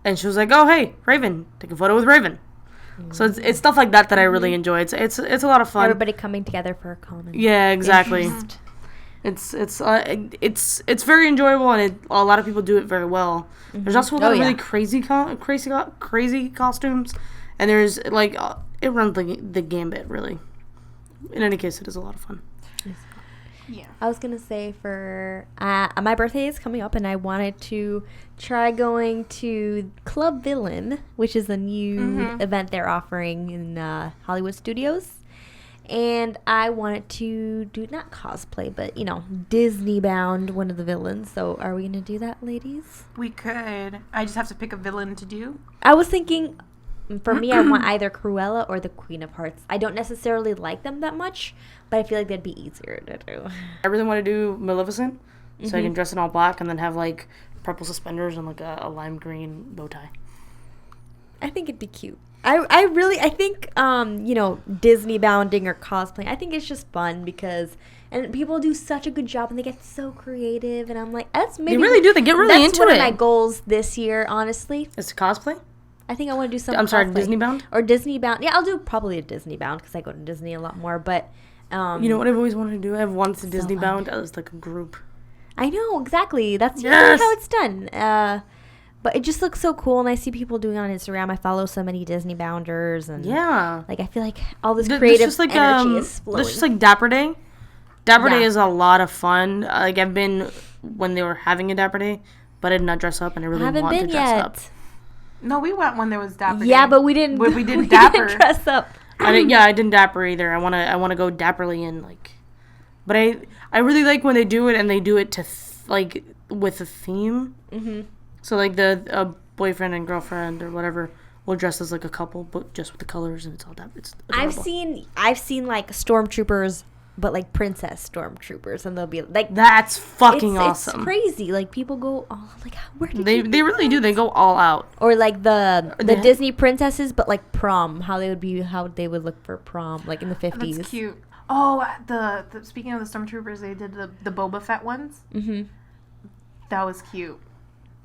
C: And she was like, "Oh, hey, Raven, take a photo with Raven." Mm-hmm. So it's stuff like that I really enjoy. It's a lot of fun.
A: Everybody coming together for a common.
C: Yeah, exactly.
A: interest.
C: It's very enjoyable, and a lot of people do it very well. There's also a lot of really crazy costumes, and there's like it runs the gambit really. In any case, it is a lot of fun.
B: Yeah.
A: I was gonna say for my birthday is coming up, and I wanted to try going to Club Villain, which is a new event they're offering in Hollywood Studios. And I wanted to do not cosplay, but Disney bound one of the villains. So are we gonna do that, ladies?
B: We could. I just have to pick a villain to do.
A: I was thinking, for me, I want either Cruella or the Queen of Hearts. I don't necessarily like them that much, but I feel like that'd be easier to do.
C: I really want to do Maleficent, so I can dress in all black and then have like purple suspenders and like a lime green bow tie.
A: I think it'd be cute. I think Disney bounding or cosplaying, I think it's just fun and people do such a good job and they get so creative, and I'm like, they
C: really do. They get really into it.
A: That's one of my goals this year, honestly.
C: It's cosplay?
A: I think I want to do something.
C: I'm sorry,
A: cosplay.
C: Disney bound?
A: Or Disney bound. Yeah, I'll do probably a Disney bound because I go to Disney a lot more, but
C: you know what I've always wanted to do? I've wanted to Disney bound as like a group.
A: I know, exactly. That's usually how it's done. But it just looks so cool, and I see people doing it on Instagram. I follow so many Disney bounders, and I feel like all this creative energy is flowing.
C: It's just like Dapper Day. Dapper Day is a lot of fun. Like I've been when they were having a Dapper Day, but I did not dress up, and I really want to dress up.
B: No, we went when there was Dapper Day.
A: Yeah, but we didn't.
B: We did Dapper.
A: Didn't dress up.
C: I didn't Dapper either. I wanna go dapperly and like, but I really like when they do it and they do it to like with a theme. Mm-hmm. So, like, the boyfriend and girlfriend or whatever will dress as, like, a couple, but just with the colors, and it's all that. It's adorable.
A: I've seen, like, stormtroopers, but, like, princess stormtroopers, and they'll be, like...
C: That's fucking awesome.
A: It's crazy. Like, people go, like, where did
C: they really do. They go all out.
A: Or, like, the Disney princesses, but, like, prom. How they would look for prom, like, in the 50s.
B: That's cute. Oh, the speaking of the stormtroopers, they did the Boba Fett ones. Mm-hmm. That was cute.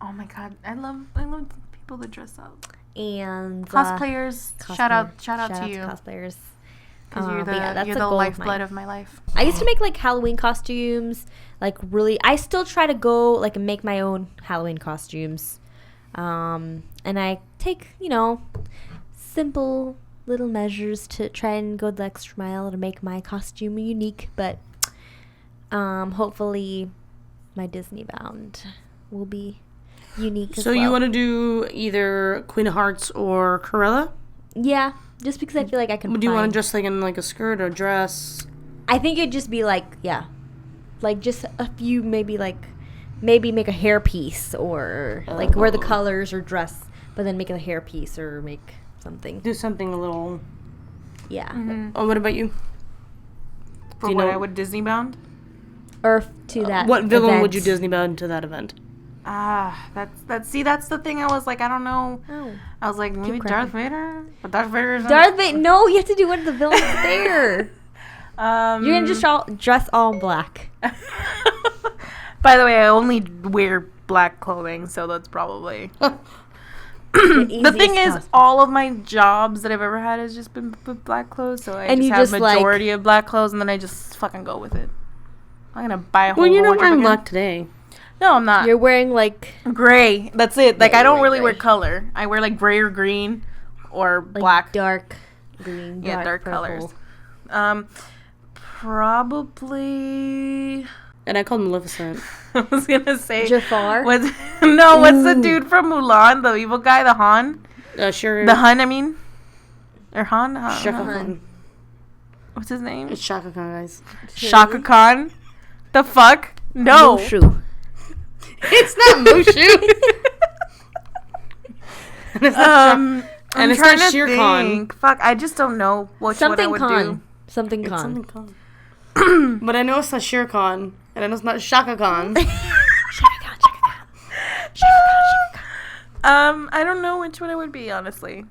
B: Oh my god, I love people that dress up.
A: And
B: cosplayers, shout out to you,
A: cosplayers,
B: because you're the lifeblood of my life.
A: I used to make like Halloween costumes, like really. I still try to go like and make my own Halloween costumes, and I take simple little measures to try and go the extra mile to make my costume unique. But hopefully, my Disney bound will be unique as well.
C: So you want to do either Queen of Hearts or Cruella?
A: Yeah, just because I feel like I can.
C: Do you want to dress like in like a skirt or dress?
A: I think it'd just be like like just a few, maybe make a hairpiece or like wear the colors or dress, but then make it a hairpiece or make something.
C: Do something a little.
A: Yeah.
B: Mm-hmm.
C: Oh, what about you?
B: For what I would Disney bound?
A: Or to that.
C: What villain
A: event.
C: would you Disney bound to that event?
B: That's the thing. I was like, I don't know.
A: Oh.
B: I was like, maybe Darth Vader? But Darth Vader is
A: No, you have to do one of the villains there. You're gonna just dress all black.
B: By the way, I only wear black clothing, so that's probably the thing is, all of my jobs that I've ever had has just been with black clothes, so I just have majority of black clothes, and then I just fucking go with it. I'm gonna buy a whole.
C: Well, you're not wearing black today.
B: No, I'm not.
A: You're wearing like
B: gray. That's it. Like I don't really wear color. I wear like gray or green, or
A: like
B: black,
A: dark green.
B: Dark
A: purple.
B: colors. Probably.
C: And I called Maleficent.
B: I was gonna say
A: Jafar.
B: What's the dude from Mulan? The evil guy, the Han.
C: Sure.
B: The Hun, I mean. Or Han.
C: Shaka Khan.
B: What's his name?
C: It's Shaka Khan, guys.
B: Shaka Khan. The fuck? No.
A: Mushu.
C: It's not Mushu. And it's not and it's not Shere Khan.
B: Fuck, I just don't know what I would do.
A: Something Khan.
C: But I know it's not Shere Khan, and I know it's not Shaka Khan.
A: Shaka Khan.
B: I don't know which one it would be, honestly.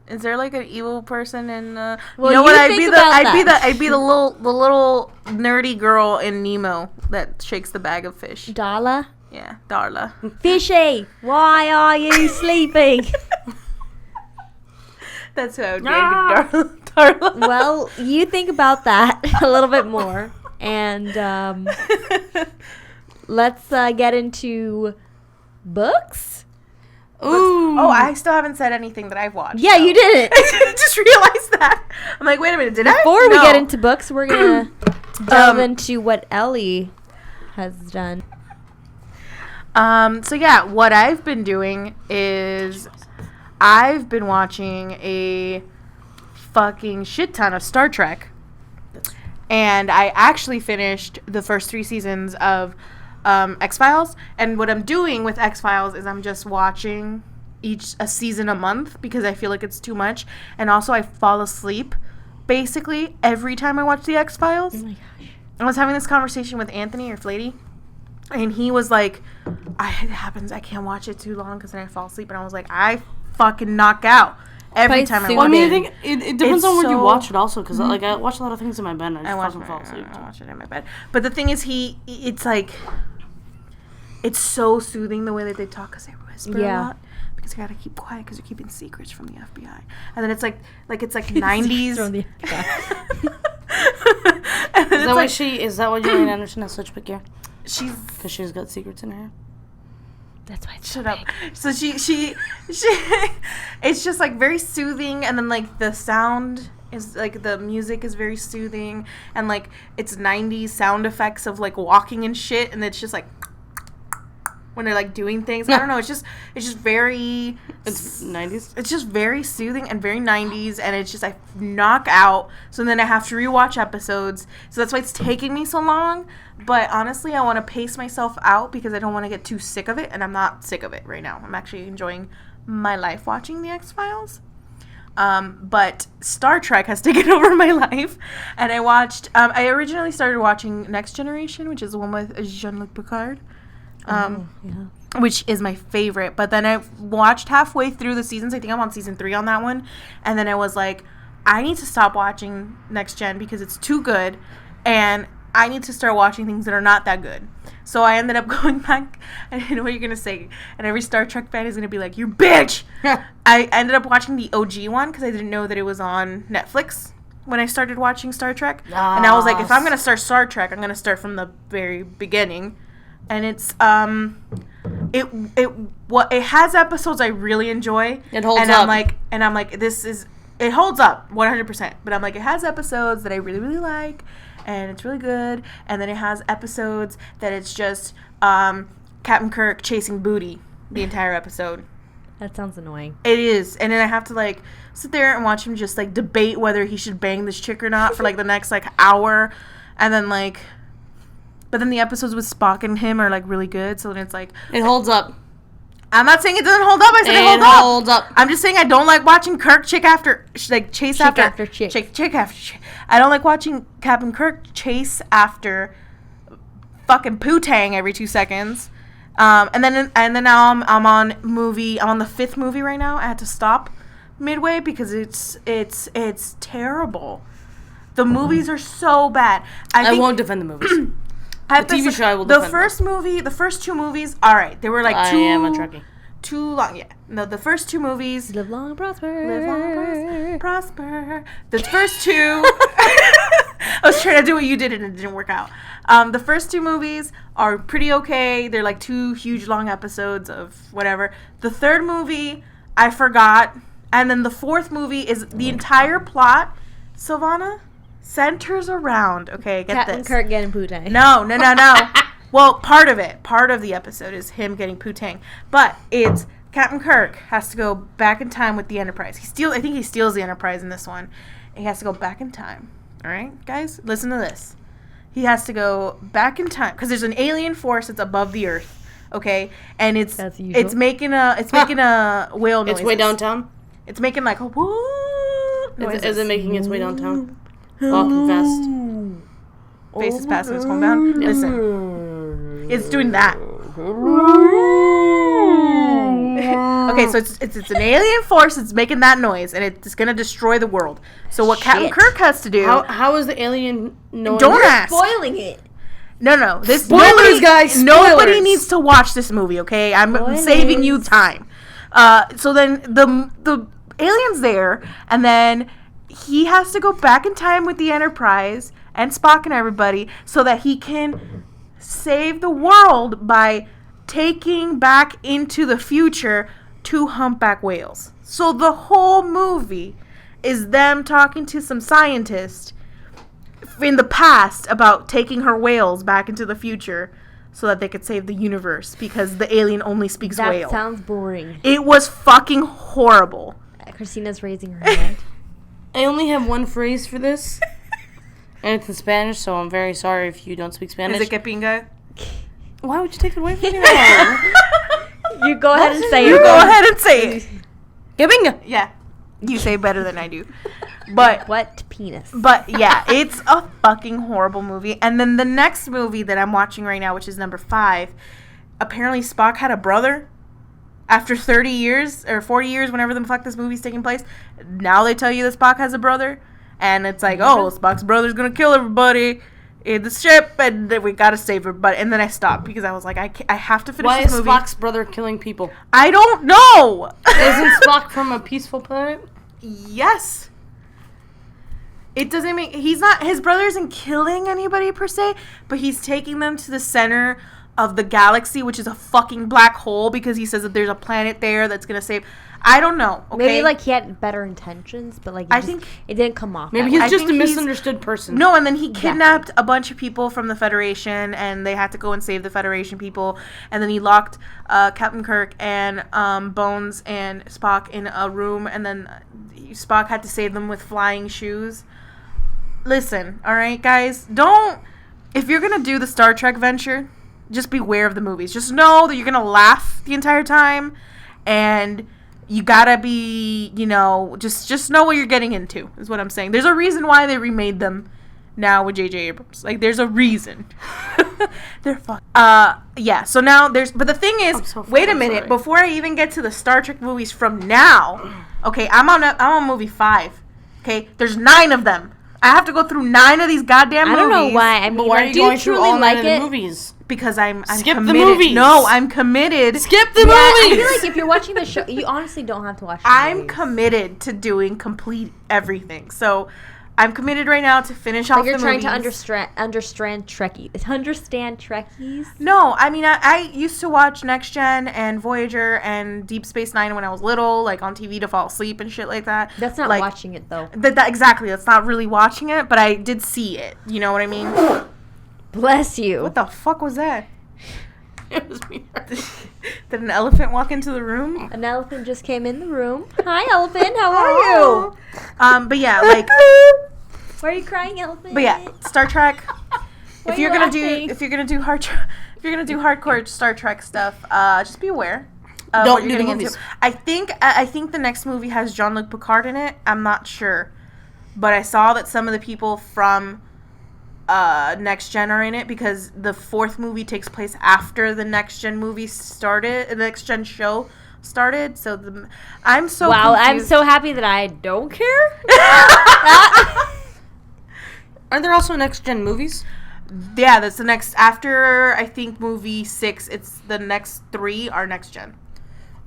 B: Is there like an evil person in?
A: Well,
B: you know what? I'd be the little nerdy girl in Nemo that shakes the bag of fish.
A: Darla.
B: Yeah, Darla.
A: Fishy, why are you sleeping?
B: That's who I would be. Darla.
A: Well, you think about that a little bit more, and let's get into books.
C: Ooh.
B: Oh, I still haven't said anything that I've watched.
A: Yeah, you didn't.
B: I just realized that. I'm like, wait a minute, did I?
A: Before we get into books, we're gonna delve into what Ellie has done.
B: So yeah, what I've been doing is I've been watching a fucking shit ton of Star Trek. And I actually finished the first 3 seasons of X-Files. And what I'm doing with X-Files is I'm just watching a season a month because I feel like it's too much. And also I fall asleep basically every time I watch the X-Files.
A: Oh my gosh.
B: I was having this conversation with Anthony or Flatey. And he was like, it happens. I can't watch it too long because then I fall asleep. And I was like, I fucking knock out every time I watch
C: Well, I mean, I
B: it.
C: think it depends
B: It's
C: on where you
B: so-
C: watch it also. Because, like, I watch a lot of things in my bed and I just fucking fall asleep.
B: I watch it in my bed. But the thing is, it's like, it's so soothing the way that they talk because they whisper a lot. Because they gotta keep quiet because they're keeping secrets from the FBI. And then it's like it's like 90s.
A: From the
B: And then
C: Is that why Gillian Anderson has such big hair?
B: she's
C: Because she's got secrets in her hair?
A: That's why it's
B: shut up. So she it's just like very soothing, and then like the sound is like the music is very soothing, and like it's 90s sound effects of like walking and shit, and it's just like when they're like doing things. I don't know, it's just very
C: It's 90s?
B: it's just very soothing and very 90s, and it's just I knock out. So then I have to rewatch episodes. So that's why it's taking me so long. But honestly, I want to pace myself out because I don't want to get too sick of it, and I'm not sick of it right now. I'm actually enjoying my life watching the X-Files. But Star Trek has taken over my life, and I watched. I originally started watching Next Generation, which is the one with Jean-Luc Picard. Which is my favorite. But then I watched halfway through the seasons. I think I'm on season 3 on that one. And then I was like, I need to stop watching Next Gen because it's too good. And I need to start watching things that are not that good. So I ended up going back. I didn't know what you're going to say. And every Star Trek fan is going to be like, you bitch! I ended up watching the OG one because I didn't know that it was on Netflix when I started watching Star Trek.
C: Yes.
B: And I was like, if I'm going to start Star Trek, I'm going to start from the very beginning. And it's it has episodes I really enjoy.
C: It holds
B: and
C: up.
B: I'm like it holds up 100%. But I'm like, it has episodes that I really, really like, and it's really good. And then it has episodes that it's just Captain Kirk chasing booty the entire episode.
A: That sounds annoying.
B: It is. And then I have to like sit there and watch him just like debate whether he should bang this chick or not for like the next like hour. And then like, but then the episodes with Spock and him are like really good. So then it's like,
C: It holds up.
B: I'm not saying it doesn't hold up. I said it holds up. I'm just saying I don't like watching Kirk chase after chick. Chick after chick. I don't like watching Captain Kirk chase after fucking Poo-Tang every 2 seconds. And then now I'm on the 5th movie right now. I had to stop midway because it's terrible. The movies are so bad. I
C: won't defend the movies.
B: The
C: TV show I will
B: the
C: defend
B: first 2 movies, all right. They were like
C: I am a Trekkie.
B: Too long. Yeah. No, the first 2 movies.
A: Live long and prosper.
B: Live long, prosper. The first 2. I was trying to do what you did and it didn't work out. The first 2 movies are pretty okay. They're like 2 huge long episodes of whatever. The 3rd movie, I forgot. And then the 4th movie is the entire plot, Silvana, centers around, okay, get
A: Captain
B: this.
A: Kirk getting Poo-Tang.
B: No. Well, part of the episode is him getting Poo-Tang. But it's Captain Kirk has to go back in time with the Enterprise. I think he steals the Enterprise in this one. He has to go back in time. All right, guys, listen to this. He has to go back in time because there's an alien force that's above the Earth, okay? And it's making a whale noise.
C: It's way downtown?
B: It's making like a whoo noises.
C: Is it making its way downtown? Walking fast.
B: Face is fast and it's going down. Listen. It's doing that. Okay, so it's an alien force that's making that noise, and it's going to destroy the world. So what Captain Kirk has to do...
C: How is the alien noise?
B: Don't ask.
A: Spoiling it.
B: No.
C: Spoilers, guys.
B: Nobody needs to watch this movie, okay? I'm saving you time. So then the alien's there, and then he has to go back in time with the Enterprise and Spock and everybody so that he can save the world by taking back into the future 2 humpback whales. So the whole movie is them talking to some scientist in the past about taking her whales back into the future so that they could save the universe because the alien only speaks
A: That
B: whale.
A: sounds boring.
B: It was fucking horrible.
A: Christina's raising her hand.
C: I only have one phrase for this, and it's in Spanish, so I'm very sorry if you don't speak Spanish.
B: Is it que pinga?
C: Why would you take it away from me?
A: You go ahead and say
B: You
A: it.
B: go ahead and say it.
C: Que venga.
B: Yeah. You say better than I do. But
A: What penis?
B: yeah, it's a fucking horrible movie. And then the next movie that I'm watching right now, which is number 5, apparently Spock had a brother after 30 years or 40 years, whenever the fuck this movie's taking place. Now they tell you that Spock has a brother. And it's like, oh, Spock's brother's gonna kill everybody in the ship, and then we gotta save her. And then I stopped because I was like, I have to finish
C: Why
B: this
C: is
B: movie.
C: Spock's brother killing people?
B: I don't know.
C: Isn't Spock from a peaceful planet?
B: Yes. It doesn't make... His brother isn't killing anybody per se, but he's taking them to the center of the galaxy, which is a fucking black hole, because he says that there's a planet there that's gonna save... I don't know, okay?
A: Maybe like he had better intentions, but like
B: I think...
A: it didn't come off.
C: Maybe
A: that
C: he's
A: way.
B: I
C: just a
B: think he's-
C: misunderstood person.
B: No, and then he kidnapped a bunch of people from the Federation, and they had to go and save the Federation people. And then he locked Captain Kirk and Bones and Spock in a room, and then Spock had to save them with flying shoes. Listen, all right, guys, don't... If you're going to do the Star Trek venture, just beware of the movies. Just know that you're going to laugh the entire time, and... You gotta be, just know what you're getting into, is what I'm saying. There's a reason why they remade them now with J.J. Abrams. Like, there's a reason. They're fuck. Yeah, so now but the thing is,
C: so
B: wait a
C: fucking
B: minute,
C: sorry.
B: before I even get to the Star Trek movies from now, okay, I'm on movie 5, okay? There's 9 of them. I have to go through 9 of these goddamn movies.
A: I don't know why. I mean,
C: But why are
A: like,
C: you
A: do you
C: going through
A: truly
C: all 9
A: like
C: of the
A: it?
C: movies?
B: Because I'm
C: Skip the
B: committed.
C: movies.
B: No, I'm committed.
C: Skip the
A: Yeah, I
C: movies!
A: feel like if you're watching the show, you honestly don't have to watch the
B: I'm
A: movies.
B: committed to doing complete everything. So I'm committed right now to finish off
A: Like you're
B: the
A: trying
B: movies.
A: to understand Trekkies.
B: No, I mean, I used to watch Next Gen and Voyager and Deep Space Nine when I was little, like on TV to fall asleep and shit like that.
A: That's not
B: like,
A: watching it though.
B: Exactly. That's not really watching it, but I did see it. You know what I mean?
A: Bless you.
B: What the fuck was that?
C: It was me.
B: Did an elephant walk into the room?
A: An elephant just came in the room. Hi, elephant. How are you?
B: But yeah, like,
A: Why are you crying, elephant?
B: but yeah, Star Trek.
A: Why
B: If
A: are
B: you're
A: you
B: gonna
A: laughing?
B: do hardcore Star Trek stuff, just be aware.
C: Don't
B: What
C: do
B: you're
C: the
B: getting
C: movies.
B: I think the next movie has Jean-Luc Picard in it. I'm not sure, but I saw that some of the people from Next Gen are in it because the 4th movie takes place after the Next Gen movie started. The Next Gen show started. So I'm so
A: Wow, I'm
B: confused.
A: so happy that I don't care.
C: Are there also next gen movies?
B: Yeah, that's the next after I think movie 6. It's the next 3 are Next Gen.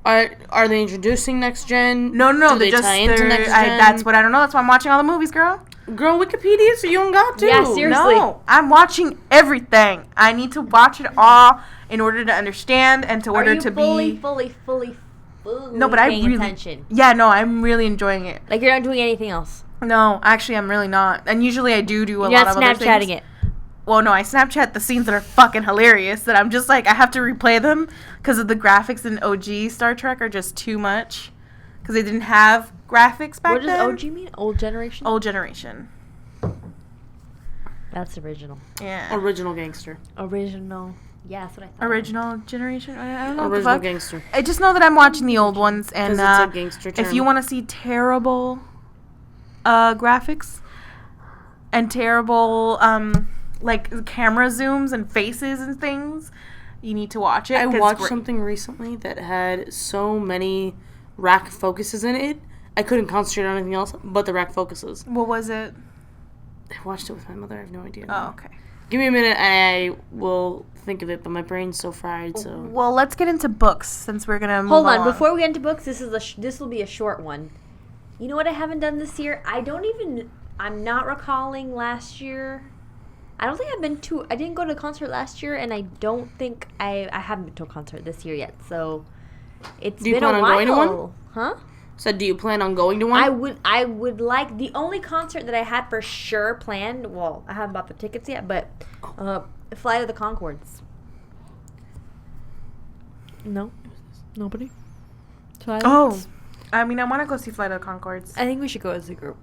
C: Are they introducing next gen?
B: No,
C: Do
B: they're
C: they
B: just
C: tie into
B: they're-
C: next
B: I,
C: gen?
B: that's what I don't know. That's why I'm watching all the movies, girl.
C: Girl, Wikipedia, so you don't got to.
A: Yeah, seriously.
B: No, I'm watching everything. I need to watch it all in order to understand and to
A: Are
B: order
A: you
B: to
A: fully
B: be. No, but I
A: paying
B: really.
A: attention?
B: Yeah, no, I'm really enjoying it.
A: Like you're not doing anything else.
B: No, actually, I'm really not. And usually, I do a
A: You're
B: lot
A: not
B: of other
A: Snapchatting
B: things.
A: it.
B: Well, no, I Snapchat the scenes that are fucking hilarious. That I'm just like, I have to replay them because of the graphics in OG Star Trek are just too much. Because they didn't have graphics back
A: What does
B: then.
A: OG mean? Old generation?
B: Old generation.
A: That's original.
B: Yeah.
C: Original gangster.
A: Original. Yeah, that's what I thought.
B: Original generation. I don't know what the
C: Original
B: fuck.
C: gangster.
B: I just know that I'm watching the old ones, and
C: Because it's a gangster term.
B: if you want to see terrible graphics and terrible like camera zooms and faces and things, you need to watch it.
C: I
B: 'cause it's
C: watched
B: great.
C: something recently that had so many rack focuses in it. I couldn't concentrate on anything else but the rack focuses.
B: What was it?
C: I watched it with my mother. I have no idea.
B: Oh, okay.
C: Give me a minute and I will think of it, but my brain's so fried, so...
B: Well, let's get into books since we're gonna move
A: Hold on,
B: along.
A: before we get into books, this will be a short one. You know what I haven't done this year? I'm not recalling last year. I don't think I didn't go to a concert last year, and I don't think I haven't been to a concert this year yet. So it's
C: Do you
A: been a
C: plan
A: while.
C: on going to one?
A: Huh?
C: So do you plan on going to one?
A: I would like, the only concert that I had for sure planned, well, I haven't bought the tickets yet, but Flight of the Conchords. No? Nobody?
B: Oh. I mean, I want to go see Flight of the Conchords.
A: I think we should go as a group.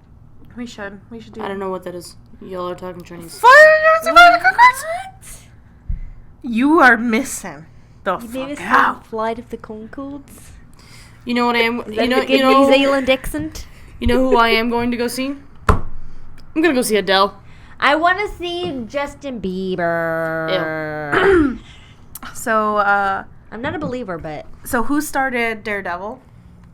B: We should do
C: I don't know what that is. Y'all are talking Chinese.
B: Flight of the Conchords? You are missing the
A: Maybe
B: fuck
A: it's
B: out.
A: Flight of the Conchords.
C: You know what I am?
A: You know New Zealand accent.
C: You know who I am going to go see? I'm gonna go see Adele.
A: I want to see Justin Bieber.
B: So,
A: I'm not a believer, but
B: so who started Daredevil?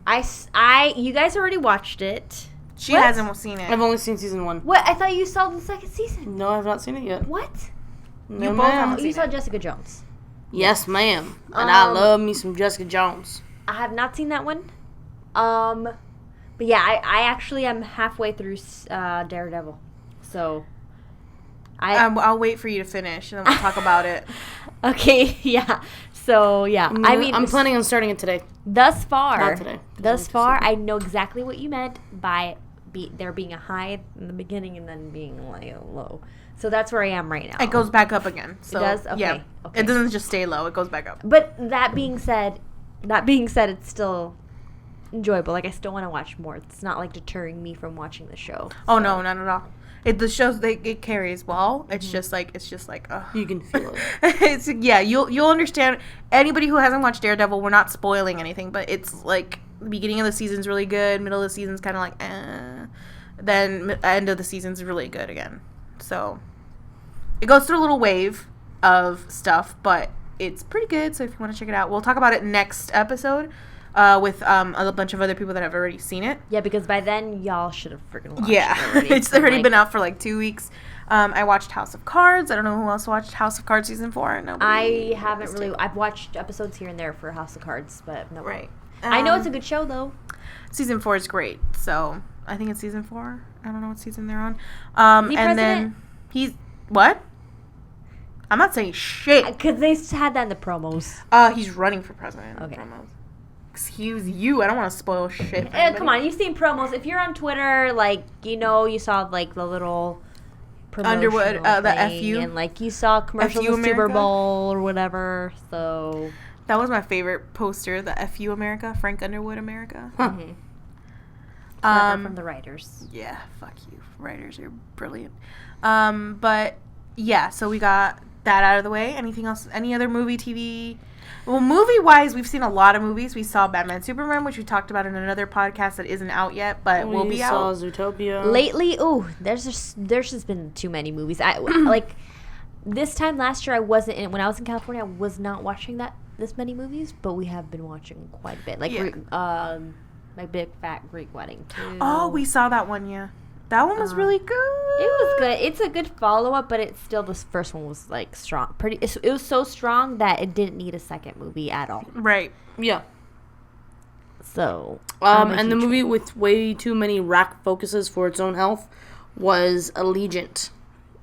A: you guys already watched it.
B: She
A: What?
B: hasn't seen it.
C: I've only seen season 1.
A: What? I thought you saw the second season.
C: No, I've not seen it yet.
A: What?
C: No,
B: You both
C: ma'am.
B: haven't
A: You
B: seen
A: saw
B: it.
A: Jessica Jones.
C: Yes, ma'am. And I love me some Jessica Jones.
A: I have not seen that one. But yeah, I actually am halfway through Daredevil, so
B: I'll wait for you to finish and then we'll talk about it.
A: Okay, yeah. So yeah,
C: I'm planning on starting it today.
A: thus far,
C: Not today.
A: thus far, I know exactly what you meant by there being a high in the beginning and then being like a low. So that's where I am right now.
B: It goes back up again. So,
A: does? Okay,
B: Yeah.
A: okay.
B: It doesn't just stay low. It goes back up.
A: But that being said, it's still enjoyable. Like I still want to watch more. It's not like deterring me from watching the show.
B: Oh no, not at all. The shows it carries well. It's just like
C: You can feel it.
B: it's you'll understand. Anybody who hasn't watched Daredevil, we're not spoiling anything, but it's like the beginning of the season's really good, middle of the season's kind of like then end of the season's really good again. So it goes through a little wave of stuff, but it's pretty good. So if you want to check it out, we'll talk about it next episode with a bunch of other people that have already seen it.
A: Yeah, because by then y'all should have freaking watched
B: Yeah,
A: it already.
B: it's already been out for like 2 weeks. I watched House of Cards. I don't know who else watched House of Cards season 4. Nobody.
A: I haven't really. I've watched episodes here and there for House of Cards, but no.
B: Right.
A: I know it's a good show though.
B: Season 4 is great. So I think it's season 4. I don't know what season they're on.
A: Is he
B: and
A: president?
B: then he's what? I'm not saying shit.
A: Because they had that in the promos.
B: He's running for president. in the
A: Okay.
B: promos. Excuse you. I don't want to spoil shit. for
A: Come
B: anybody.
A: on, you've seen promos. If you're on Twitter, like you saw like the little
B: Underwood,
A: promotional
B: the
A: thing,
B: FU?
A: and like you saw commercials
B: FU
A: of Super
B: America?
A: Bowl or whatever. So
B: That was my favorite poster. The FU America, Frank Underwood America.
A: clever from the writers.
B: Yeah, fuck you. Writers are brilliant. But yeah, so we got that out of the way. Anything else? Any other movie, TV? Well, movie-wise, we've seen a lot of movies. We saw Batman Superman, which we talked about in another podcast that isn't out yet, but will be
C: saw
B: out.
C: Zootopia.
A: Lately, there's just been too many movies. I like this time last year. I wasn't when I was in California. I was not watching this many movies, but we have been watching quite a bit. Like My Big Fat Greek Wedding too.
B: Oh, we saw that one, yeah. That one was really good.
A: It was good. It's a good follow up, but it's still the first one was like strong. It was so strong that it didn't need a second movie at all.
B: Right.
C: Yeah.
A: So,
C: And the movie with way too many rack focuses for its own health was Allegiant.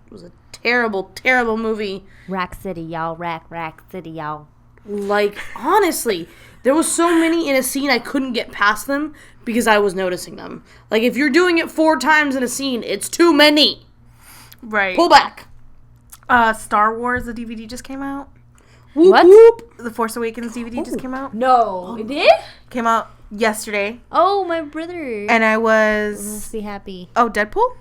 C: It was a terrible, terrible movie.
A: Rack City, y'all. Rack City, y'all.
C: Like, honestly, there was so many in a scene I couldn't get past them because I was noticing them. Like, if you're doing it 4 times in a scene, it's too many.
B: Right.
C: Pull back.
B: Star Wars, the DVD just came out.
C: Whoop,
A: What?
C: whoop.
B: The Force Awakens DVD just came out.
A: No, it did?
B: Came out yesterday.
A: Oh, my brother.
B: And I was...
A: Must be happy.
B: Oh, Deadpool?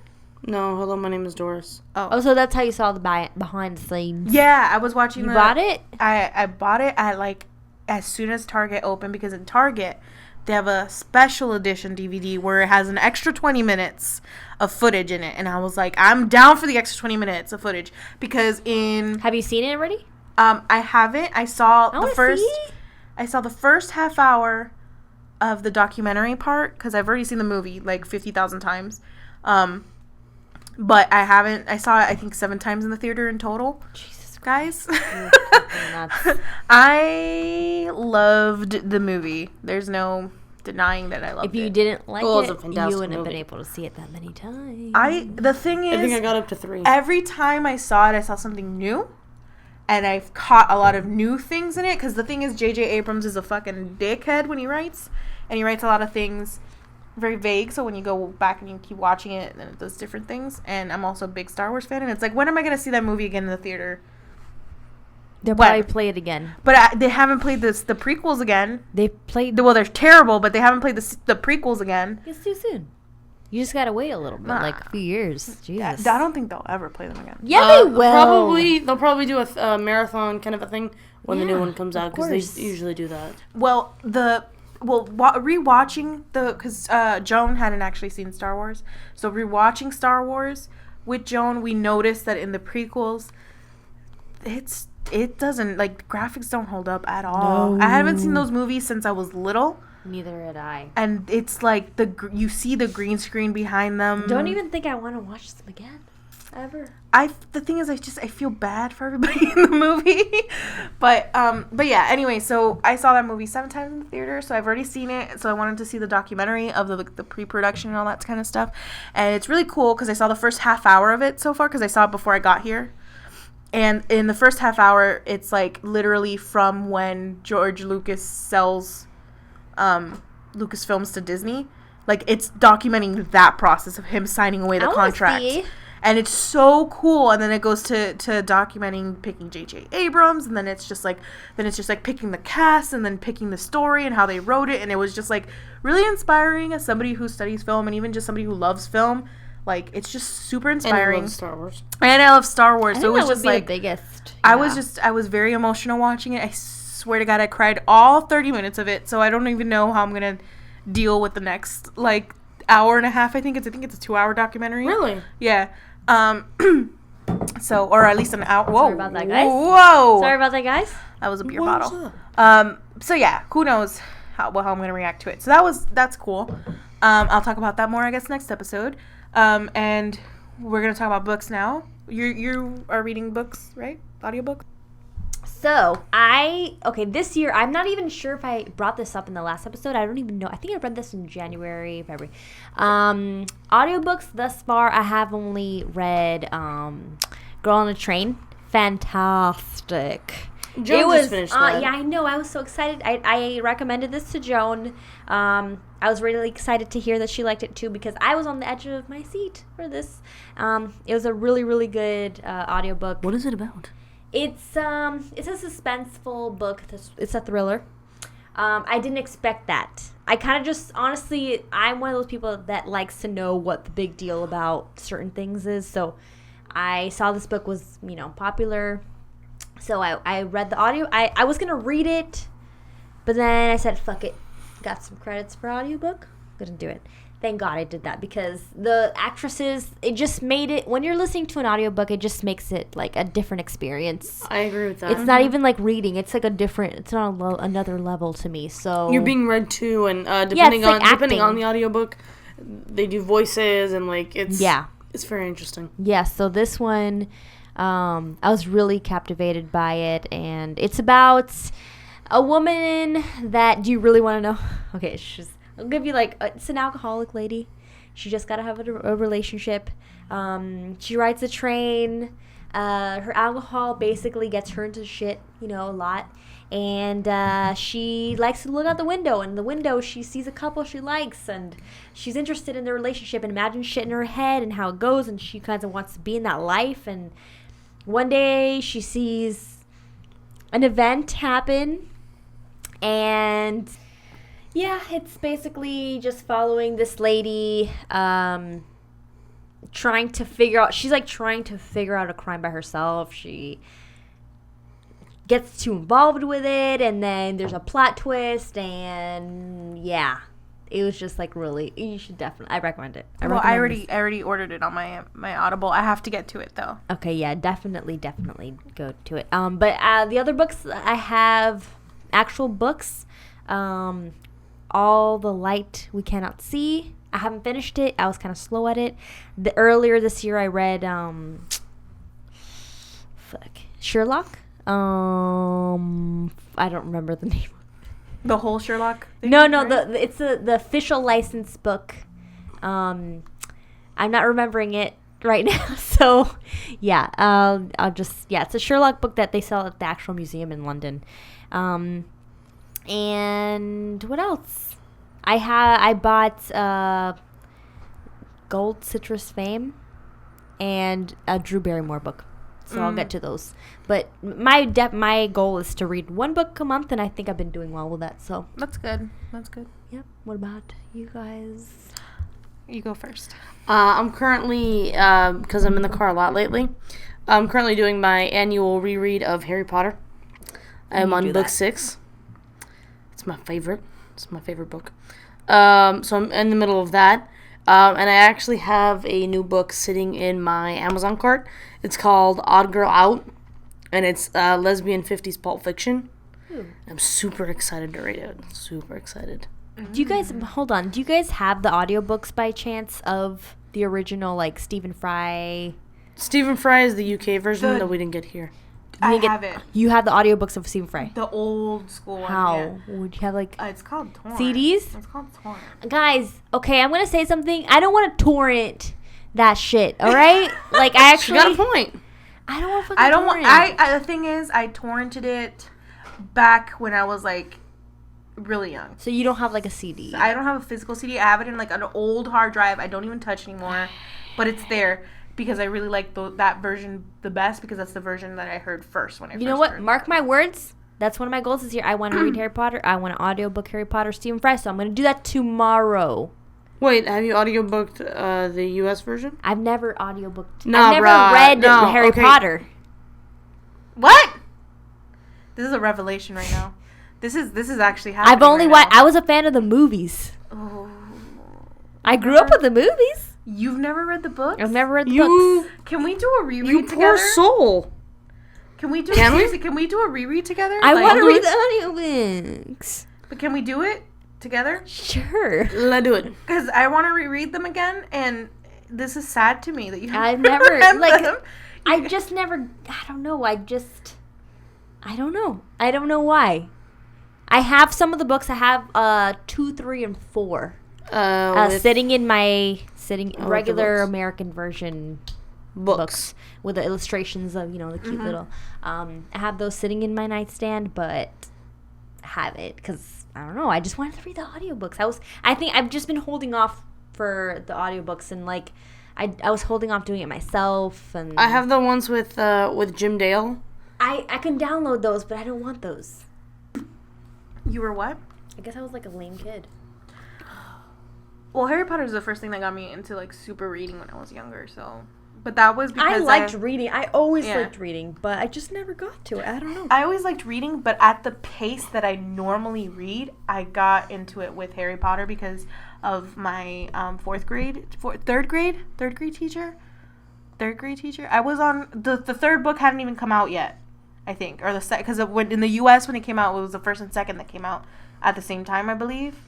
C: No, hello, my name is Doris.
A: Oh, so that's how you saw the behind the scenes.
B: Yeah, I was watching
A: You bought it?
B: I bought it at like as soon as Target opened, because in Target they have a special edition DVD where it has an extra 20 minutes of footage in it, and I was like, I'm down for the extra 20 minutes of footage, because
A: Have you seen it already?
B: I haven't. I saw
A: wanna
B: the first
A: see.
B: I saw the first half hour of the documentary part, because I've already seen the movie like 50,000 times. But I haven't. I saw it, I think, 7 times in the theater in total.
A: Jesus
B: Guys,
A: nuts.
B: I loved the movie. There's no denying that I loved
A: If you
B: it.
A: didn't like
C: Well, it's a
A: it, you
C: fantastic
A: wouldn't have been
C: movie.
A: able to see it that many times.
B: The thing is,
C: I think I got up to 3.
B: every time I saw it, I saw something new. And I've caught a lot of new things in it. Because the thing is, J.J. Abrams is a fucking dickhead when he writes. and he writes a lot of things very vague, so when you go back and you keep watching it, then it does different things. And I'm also a big Star Wars fan, and it's like, when am I gonna see that movie again in the theater?
A: They'll probably play it again.
B: But they haven't played the prequels again.
A: They played.
B: Well, they're terrible, but they haven't played the prequels again.
A: It's too soon. You just gotta wait a little bit, like a few years. Jesus.
B: I don't think they'll ever play them again.
A: Yeah, they will.
C: They'll probably do a marathon kind of a thing when the new one comes out, because they usually do that.
B: Well, rewatching because Joan hadn't actually seen Star Wars, so rewatching Star Wars with Joan, we noticed that in the prequels, it doesn't, like, the graphics don't hold up at all.
A: No.
B: I haven't seen those movies since I was little.
A: Neither had I.
B: And it's like you see the green screen behind them.
A: Don't even think I want to watch them again, ever.
B: The thing is, I feel bad for everybody in the movie, but yeah. Anyway, so I saw that movie 7 times in the theater, so I've already seen it. So I wanted to see the documentary of the pre-production and all that kind of stuff, and it's really cool because I saw the first half hour of it so far because I saw it before I got here. And in the first half hour, it's like literally from when George Lucas sells Lucasfilms to Disney. Like, it's documenting that process of him signing away the contract. And it's so cool. And then it goes to documenting picking J.J. Abrams, and then it's just like picking the cast and then picking the story and how they wrote it. And it was just like really inspiring as somebody who studies film and even just somebody who loves film. Like, it's just super inspiring.
C: And I love Star Wars.
B: And I love Star Wars. So it was
A: that
B: just
A: would be
B: like
A: the biggest.
B: I was very emotional watching it. I swear to God, I cried all 30 minutes of it. So I don't even know how I'm gonna deal with the next like hour and a half. I think it's a 2-hour documentary.
C: Really?
B: Yeah. So, or at least an hour. Whoa.
A: Sorry about that, guys.
B: Whoa.
A: Sorry about that, guys.
B: That was a beer
C: What was
B: bottle. So yeah, who knows how I'm gonna react to it. So that's cool. I'll talk about that more, I guess, next episode. And we're gonna talk about books now. You are reading books, right? Audiobooks?
A: So, this year, I'm not even sure if I brought this up in the last episode. I don't even know. I think I read this in January, February. Audiobooks thus far, I have only read Girl on a Train. Fantastic.
C: Joan just finished that.
A: Yeah, I know. I was so excited. I recommended this to Joan. I was really excited to hear that she liked it too because I was on the edge of my seat for this. It was a really, really good audiobook.
C: What is it about?
A: It's a suspenseful book. It's a thriller. I didn't expect that. I kind of just, honestly, I'm one of those people that likes to know what the big deal about certain things is. So I saw this book was, popular. So I read the audio. I was going to read it, but then I said, fuck it. Got some credits for audiobook. Gonna do it. Thank God I did that because the actresses, it just made it, when you're listening to an audiobook, it just makes it like a different experience.
C: I agree with that.
A: It's not even like reading. It's like it's on another level to me. So
C: you're being read to, and depending on the audiobook, they do voices and it's very interesting.
A: Yeah, so this one, I was really captivated by it, and it's about a woman that, do you really want to know? Okay, I'll give you it's an alcoholic lady. She just got to have a relationship. She rides a train. Her alcohol basically gets her into shit, a lot. And she likes to look out the window. And in the window, she sees a couple she likes. And she's interested in their relationship and imagines shit in her head and how it goes. And she kind of wants to be in that life. And one day, she sees an event happen. And yeah, it's basically just following this lady trying to figure out a crime by herself. She gets too involved with it, and then there's a plot twist, and yeah, it was just really, you should definitely, I recommend it.
B: I already ordered it on my Audible. I have to get to it though.
A: Okay, yeah, definitely go to it. But the other books, I have actual books. All the Light We Cannot See. I haven't finished it. I was kind of slow at it. Earlier this year, I read Sherlock. I don't remember the name.
B: The whole Sherlock thing?
A: No,
B: right?
A: it's the official licensed book. I'm not remembering it right now. So, yeah, it's a Sherlock book that they sell at the actual museum in London. And what else? I bought Gold Citrus Fame and a Drew Barrymore book. So I'll get to those. But my goal is to read one book a month, and I think I've been doing well with that. So
B: That's good. That's good.
A: yep. What about you guys?
B: You go first.
C: I'm currently, because I'm in the car a lot lately, I'm currently doing my annual reread of Harry Potter. I'm on book 6. It's my favorite. It's my favorite book. So I'm in the middle of that. And I actually have a new book sitting in my Amazon cart. It's called Odd Girl Out, and it's lesbian 50s Pulp Fiction. I'm super excited to read it. Super excited.
A: Do you guys hold on? Do you guys have the audiobooks by chance of the original, like Stephen Fry?
C: Stephen Fry is the UK version
B: The-
C: that we didn't get here.
B: I
A: You get-
B: have it.
A: You have the audiobooks of Stephen Fry.
B: The old school one.
A: How
B: Yeah.
A: would you have like
B: It's called Torrent.
A: CDs?
B: It's called Torrent.
A: guys? Okay, I'm gonna say something. I don't want to torrent that shit. All right, like I
C: She
A: actually,
C: got a point.
A: I don't want to fucking.
B: I don't want.
A: torrent.
B: The thing is, I torrented it back when I was like really young.
A: So you don't have like a CD.
B: I don't have a physical CD. I have it in like an old hard drive. I don't even touch anymore, but it's there because I really like that version the best because that's the version that I heard first when I.
A: You know what? Mark my words. That's one of my goals this year. I want to read Harry Potter. I want an audiobook Harry Potter Stephen Fry. So I'm gonna do that tomorrow.
C: Wait, have you audiobooked the US version?
A: I've never audiobooked.
C: Nah,
A: I've never
C: bruh.
A: read
C: No,
A: Harry
C: okay.
A: Potter.
B: What? This is a revelation right now. This is actually happening.
A: I've only
B: right
A: watched.
B: now.
A: I was a fan of the movies.
B: Oh.
A: I grew up with the movies.
B: You've never read the book?
A: I've never read the
C: You,
A: books.
B: Can we do a reread
C: you
B: together?
C: poor soul.
B: Can we do?
C: Can we?
B: seriously, Can we do a reread together?
A: I
B: Like,
A: want to
C: do
A: read
C: it.
A: the audiobooks.
B: But can we do it together?
A: Sure.
C: Let's do it.
B: Because I want to reread them again, and this is sad to me that you.
A: I've never
B: read
A: like.
B: them.
A: I just never. I don't know. I don't know. I don't know why. I have some of the books. I have 2, 3, and 4
C: With
A: sitting in my
C: the
A: regular
C: books.
A: American version
C: books.
A: with the illustrations of the cute little. I have those sitting in my nightstand, but I have it because I don't know. I just wanted to read the audiobooks. I think I've just been holding off for the audiobooks and like I was holding off doing it myself and
C: I have the ones with Jim Dale.
A: I can download those, but I don't want those.
B: You were what?
A: I guess I was like a lame kid.
B: Well, Harry Potter is the first thing that got me into like super reading when I was younger. So, but that was because
A: I liked reading. I always
B: Yeah.
A: liked reading, but I just never got to it. I don't know.
B: I always liked reading, but at the pace that I normally read, I got into it with Harry Potter because of my third grade teacher. I was on the third book hadn't even come out yet, I think, or the second because when in the U.S. when it came out, it was the first and second that came out at the same time, I believe.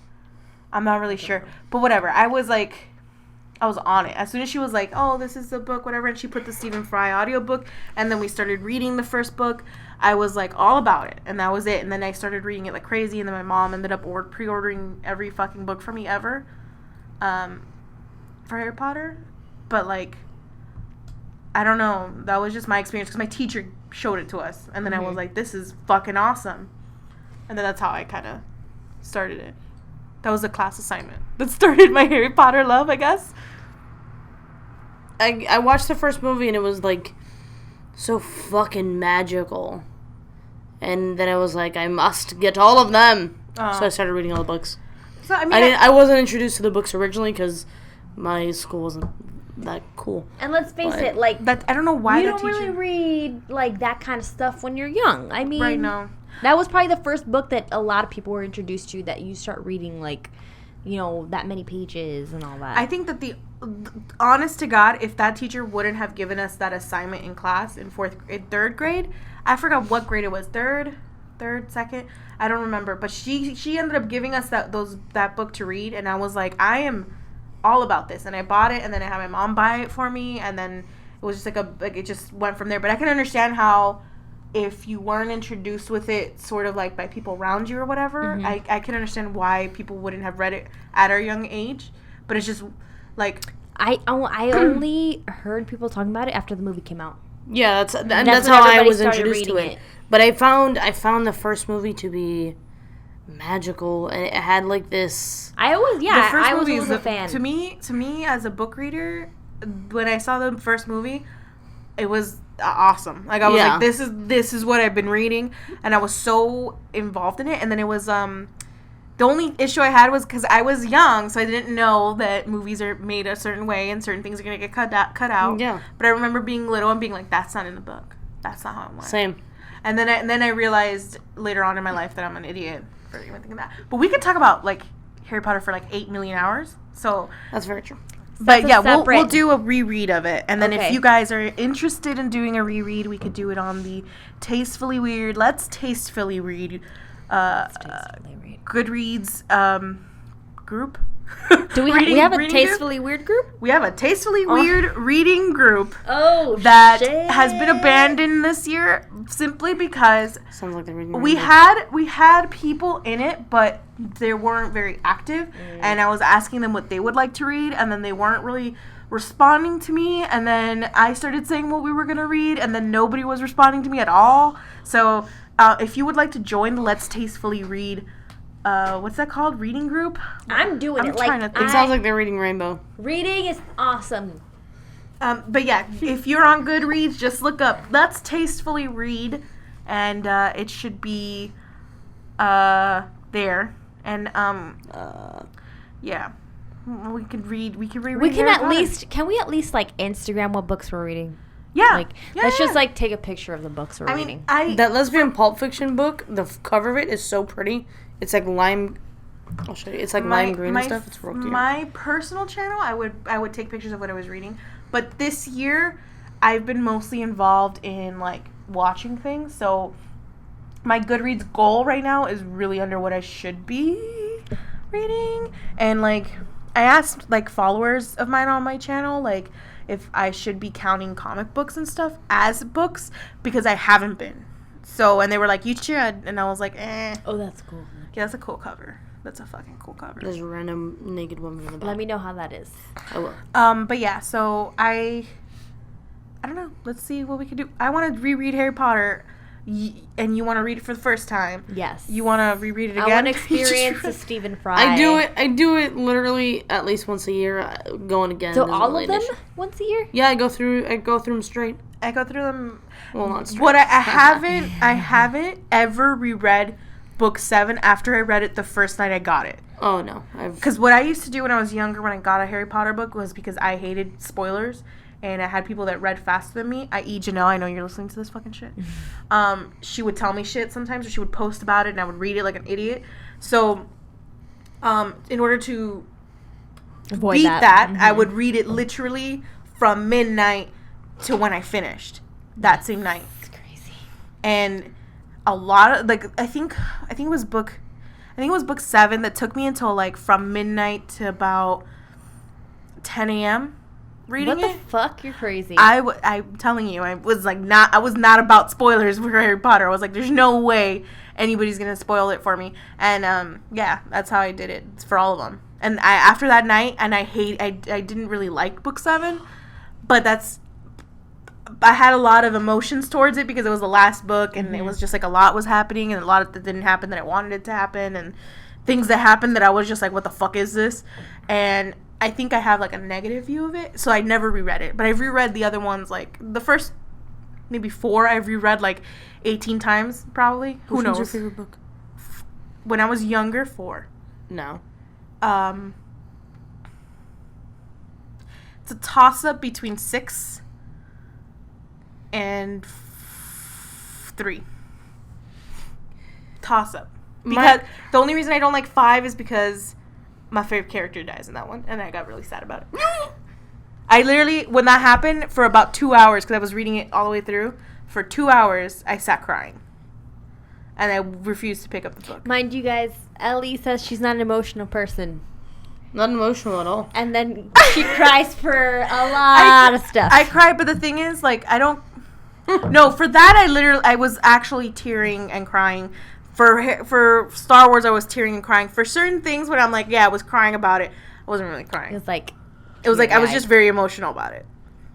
B: I'm not really sure, but whatever. I was on it. As soon as she was like, oh, this is the book, whatever, and she put the Stephen Fry audiobook, and then we started reading the first book, I was like all about it, and that was it. And then I started reading it like crazy, and then my mom ended up pre-ordering every fucking book for me ever for Harry Potter. But like, I don't know, that was just my experience because my teacher showed it to us, and then I was like, this is fucking awesome. And then that's how I kind of started it. That was a class assignment that started my Harry Potter love, I guess.
C: I watched the first movie and it was like so fucking magical. And then I was like, I must get all of them. So I started reading all the books.
B: So I mean,
C: I wasn't introduced to the books originally because my school wasn't that cool.
A: And let's face
C: But-
A: it, like
B: that I don't know why
A: you
B: that
A: don't really
B: teacher
A: read like that kind of stuff when you're young. I mean,
B: right now.
A: that was probably the first book that a lot of people were introduced to that you start reading like, that many pages and all that.
B: I think that honest to God, if that teacher wouldn't have given us that assignment in class in third grade, I forgot what grade it was, third, second, I don't remember. But she ended up giving us that book to read, and I was like, I am all about this, and I bought it, and then I had my mom buy it for me, and then it was just like it just went from there. But I can understand how if you weren't introduced with it sort of like by people around you or whatever, I can understand why people wouldn't have read it at our young age. But it's just like
A: I only heard people talking about it after the movie came out.
C: Yeah, that's
A: when
C: how I
A: everybody
C: was
A: started
C: introduced to
A: reading
C: it.
A: it.
C: But I found the first movie to be magical, and it had like this.
A: I was
B: movie
A: a fan.
B: To me, as a book reader, when I saw the first movie, it was awesome. Like, I was like, this is what I've been reading, and I was so involved in it. And then it was the only issue I had was because I was young, so I didn't know that movies are made a certain way and certain things are gonna get cut out.
C: Yeah.
B: But I remember being little and being like, that's not in the book. That's not how it went.
C: Same.
B: And then I realized later on in my life that I'm an idiot for even thinking that. But we could talk about like Harry Potter for like 8 million hours. So
C: that's very true.
B: But yeah,
A: separate-
B: we'll do a reread of it, and then
A: Okay.
B: if you guys are interested in doing a reread, we could do it on the Tastefully Weird. Let's Tastefully Read. Goodreads group.
A: Do we
B: Reading-
A: we have a
B: reading group?
A: Tastefully Weird group?
B: We have a Tastefully Weird reading group
A: Oh,
B: that
A: shit.
B: has been abandoned this year simply because
C: Sounds like they're reading.
B: we had people in it, but they weren't very active, and I was asking them what they would like to read, and then they weren't really responding to me, and then I started saying what we were gonna read, and then nobody was responding to me at all. So if you would like to join the Let's Tastefully Read, what's that called? Reading group?
A: I'm doing
B: I'm
A: it.
B: trying
A: Like,
B: to think.
C: It sounds like they're reading Rainbow.
A: reading is awesome.
B: But yeah, if you're on Goodreads, just look up Let's Tastefully Read, and it should be there. And yeah, we could read. We could reread.
A: We can
B: Harry
A: at
B: Potter.
A: least can we at least like Instagram what books we're reading?
B: Yeah.
A: Like
B: Yeah,
A: let's just
B: yeah.
A: like take a picture of the books we're
B: I
A: reading.
B: mean,
C: That lesbian Pulp Fiction book, the cover of it is so pretty. It's like lime. I'll show you. It's like lime green and stuff. It's real cute.
B: My personal channel, I would take pictures of what I was reading, but this year I've been mostly involved in like watching things. So my Goodreads goal right now is really under what I should be reading, and like I asked like followers of mine on my channel like if I should be counting comic books and stuff as books, because I haven't been. So, and they were like, you should, and I was like,
A: Oh, that's cool.
B: yeah, that's a cool cover. That's a fucking cool cover.
C: There's a random naked woman in the back.
A: Let me know how that is.
C: I will.
B: But yeah, so I don't know. Let's see what we can do. I want to reread Harry Potter, and you want to read it for the first time.
A: Yes.
B: You want to reread it again?
A: I want to experience the Stephen Fry.
C: I do it literally at least once a year. Going again.
A: So
C: is
A: all
C: really
A: of
C: an
A: them
C: issue.
A: once a year?
C: Yeah, I go through them straight.
B: I go through them.
C: Well, not straight.
B: What I haven't ever reread book 7 after I read it the first night I got it.
C: Oh no,
B: Because what I used to do when I was younger, when I got a Harry Potter book, was because I hated spoilers, and I had people that read faster than me. I.e. Janelle, I know you're listening to this fucking shit. She would tell me shit sometimes, or she would post about it, and I would read it like an idiot. So, in order to
A: Avoid
B: beat that,
A: Mm-hmm.
B: I would read it literally from midnight to when I finished that same night.
A: It's crazy.
B: And a lot of like I think it was book 7 that took me until like from midnight to about 10 a.m. reading
A: What
B: it.
A: the fuck? You're crazy.
B: I'm telling you, I was not about spoilers for Harry Potter. I was like, there's no way anybody's gonna spoil it for me. And yeah, that's how I did it. It's for all of them. And after that night, and I didn't really like book 7, but I had a lot of emotions towards it because it was the last book, and it was just like a lot was happening, and a lot that didn't happen that I wanted it to happen, and things that happened that I was just like, what the fuck is this? And I think I have like a negative view of it, so I never reread it. But I've reread the other ones, like the first maybe 4 I've reread like 18 times probably. Who
C: Which
B: knows?
C: one's your favorite book?
B: When I was younger, 4.
C: No.
B: It's a toss-up between 6 and 3. Toss-up. Because the only reason I don't like 5 is because my favorite character dies in that one, and I got really sad about it. I literally, when that happened, for about 2 hours, because I was reading it all the way through, for 2 hours, I sat crying. And I refused to pick up the book.
A: Mind you guys, Ellie says she's not an emotional person.
C: Not emotional at all.
A: And then she cries for a lot of stuff.
B: I cried, but the thing is, like, I don't... No, for that, I was actually tearing and crying. For Star Wars, I was tearing and crying. For certain things, when I'm like, yeah, I was crying about it, I wasn't really crying.
A: It was like
B: I was just very emotional about it.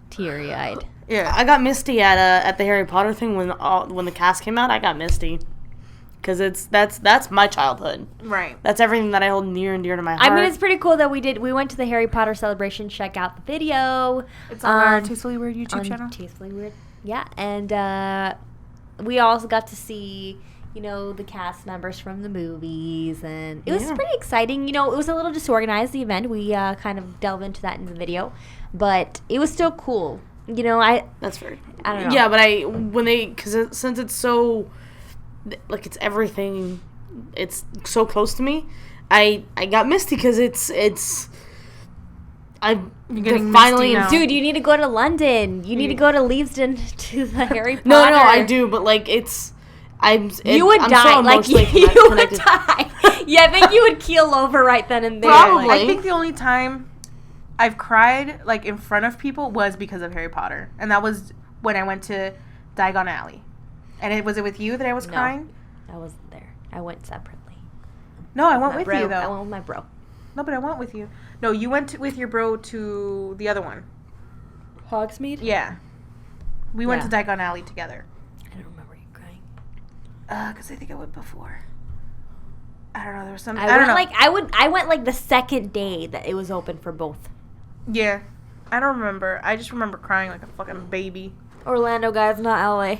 A: teary-eyed.
B: Yeah.
C: I got misty at the Harry Potter thing when the cast came out. I got misty. because that's my childhood.
B: Right.
C: That's everything that I hold near and dear to my heart.
A: I mean, it's pretty cool that we went to the Harry Potter celebration. Check out the video.
B: It's on our Tastefully Weird YouTube channel.
A: Tastefully Weird. Yeah, and we also got to see, the cast members from the movies, and it was pretty exciting. It was a little disorganized, the event. We kind of delve into that in the video, but it was still cool.
C: That's fair.
A: I don't know.
C: Yeah, but because since it's so, like, it's everything, it's so close to me, I got misty because I'm
B: getting
C: finally
B: misty now.
A: Dude, you need to go to London. You need to go to Leavesden to the Harry Potter.
C: No, I do, but like
A: You would
C: I'm
A: die.
C: so
A: Like,
C: emotionally
A: you would
C: connected.
A: die. Yeah, I think you would keel over right then and there.
C: Probably.
A: Like,
B: I think the only time I've cried like in front of people was because of Harry Potter, and that was when I went to Diagon Alley. And was it with you that I was crying?
A: I wasn't there. I went separately.
B: No, I went
A: My
B: with
A: bro.
B: you though.
A: I went with my bro.
B: No, but I went with you. No, you went with your bro to the other one.
A: Hogsmeade?
B: Yeah. We went
A: Yeah.
B: to Diagon Alley together.
A: I don't remember you crying.
B: Because I think I went before. I don't know. There was something.
A: I
B: don't know.
A: I went like the second day that it was open for both.
B: Yeah. I don't remember. I just remember crying like a fucking baby.
A: Orlando, guys, not LA.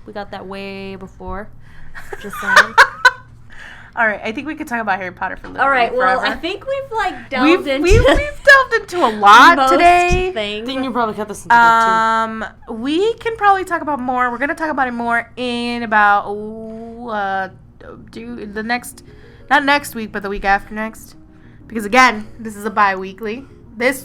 A: We got that way before. Just saying.
B: All right. I think we could talk about Harry Potter for a little
A: All right,
B: bit
A: well,
B: forever.
A: I think we've like
B: We've
A: delved into
B: delved into a lot
A: most
B: today.
C: I
A: things.
C: think you probably cut this into that
B: We can probably talk about more. We're gonna talk about it more in about not next week, but the week after next. Because again, this is a bi-weekly.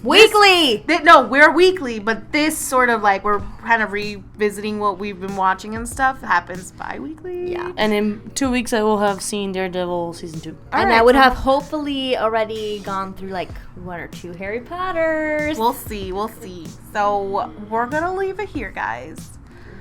A: Weekly!
B: No, we're weekly, but this sort of like we're kind of revisiting what we've been watching and stuff happens bi-weekly.
A: Yeah.
C: And in 2 weeks, I will have seen Daredevil season 2.
A: And
B: right,
A: I would
B: so-
A: have hopefully already gone through like 1 or 2 Harry Potters.
B: We'll see. So we're gonna leave it here, guys.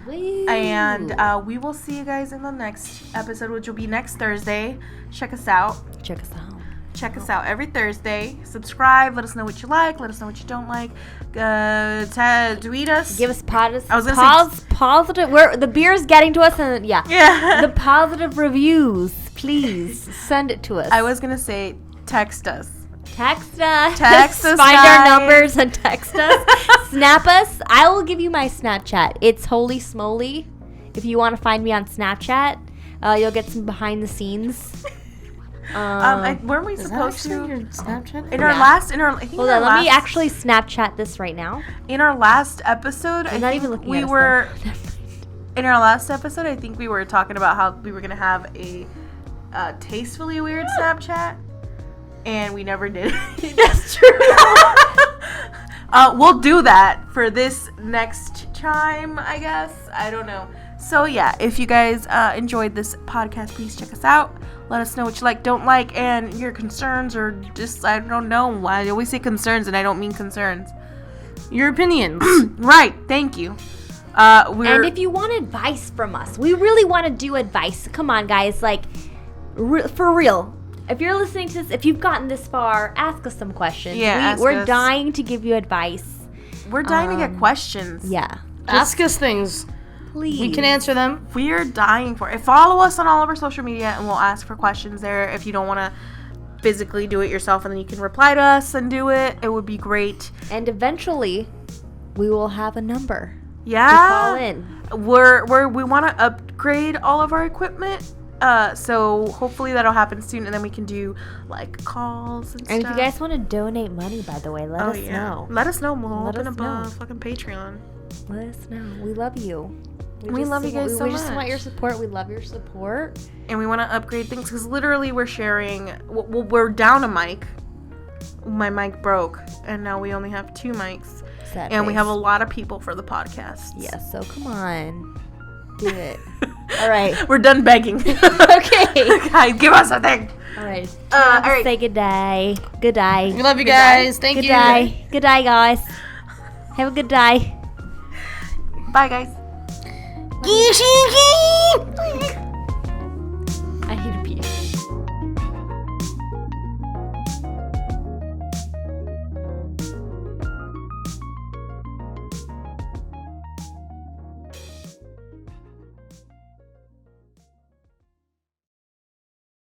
A: Woo.
B: And we will see you guys in the next episode, which will be next Thursday. Check us out.
A: check us out.
B: Check us out every Thursday. Subscribe. Let us know what you like. Let us know what you don't like. Tweet us.
A: Give us positive.
B: I was gonna say-
A: positive. Where the beer's getting to us, and
B: Yeah.
A: the positive reviews. Please send it to us.
B: I was gonna say text us.
A: Text us.
B: Text us,
A: Find
B: guys.
A: our numbers and text us. Snap us. I will give you my Snapchat. It's Holy Smoly. If you want to find me on Snapchat, you'll get some behind the scenes.
B: Weren't we
C: Is that
B: supposed
C: actually
B: to?
C: your Snapchat?
B: In our last, I think
A: Hold
B: in our
A: on, let me
B: last-
A: actually Snapchat this right now.
B: In our last episode, I
A: I'm not
B: think
A: even looking
B: we
A: at us,
B: were.
A: though.
B: In our last episode, I think we were talking about how we were gonna have a tastefully weird Snapchat, and we never did.
A: That's true.
B: We'll do that for this next time, I guess. I don't know. So yeah, if you guys enjoyed this podcast, please check us out. Let us know what you like, don't like, and your concerns, or just I don't know. I always say concerns, and I don't mean concerns.
C: Your opinions.
B: Right. Thank you.
A: And if you want advice from us, we really want to do advice. Come on, guys. Like, for real. If you're listening to this, if you've gotten this far, ask us some questions.
B: Yeah, ask
A: we're
B: us.
A: dying to give you advice.
B: we're dying to get questions.
A: Yeah.
C: Ask us things.
A: Please.
C: We can answer them.
B: We're dying for it. Follow us on all of our social media, and we'll ask for questions there. If you don't want to physically do it yourself, and then you can reply to us and do it, it would be great.
A: And eventually, we will have a number
B: Yeah.
A: to call in.
B: We want to upgrade all of our equipment. So hopefully that'll happen soon, and then we can do like calls and
A: And
B: stuff.
A: if you guys want to donate money, by the way, let us know.
B: Let us know. We'll
A: Let
B: open
A: us
B: up
A: know.
B: a fucking Patreon.
A: Let us know. We love you.
B: We love you guys so
A: We just want
B: much.
A: your support. We love your support.
B: And we want to upgrade things because literally we're sharing. We're down a mic. My mic broke, and now we only have 2 mics,
A: Sad
B: and we
A: face.
B: have a lot of people for the podcast.
A: Yes, so come on. Do it. All right.
B: We're done begging.
A: Okay.
B: Guys, give us a thing.
A: All right.
B: All right.
A: Say good day. Good day.
C: We love you
B: Good day.
C: guys. Thank
A: Good
C: you.
A: day. Good day, guys. Have a good day.
B: Bye, guys.
C: Gee, gee, gee.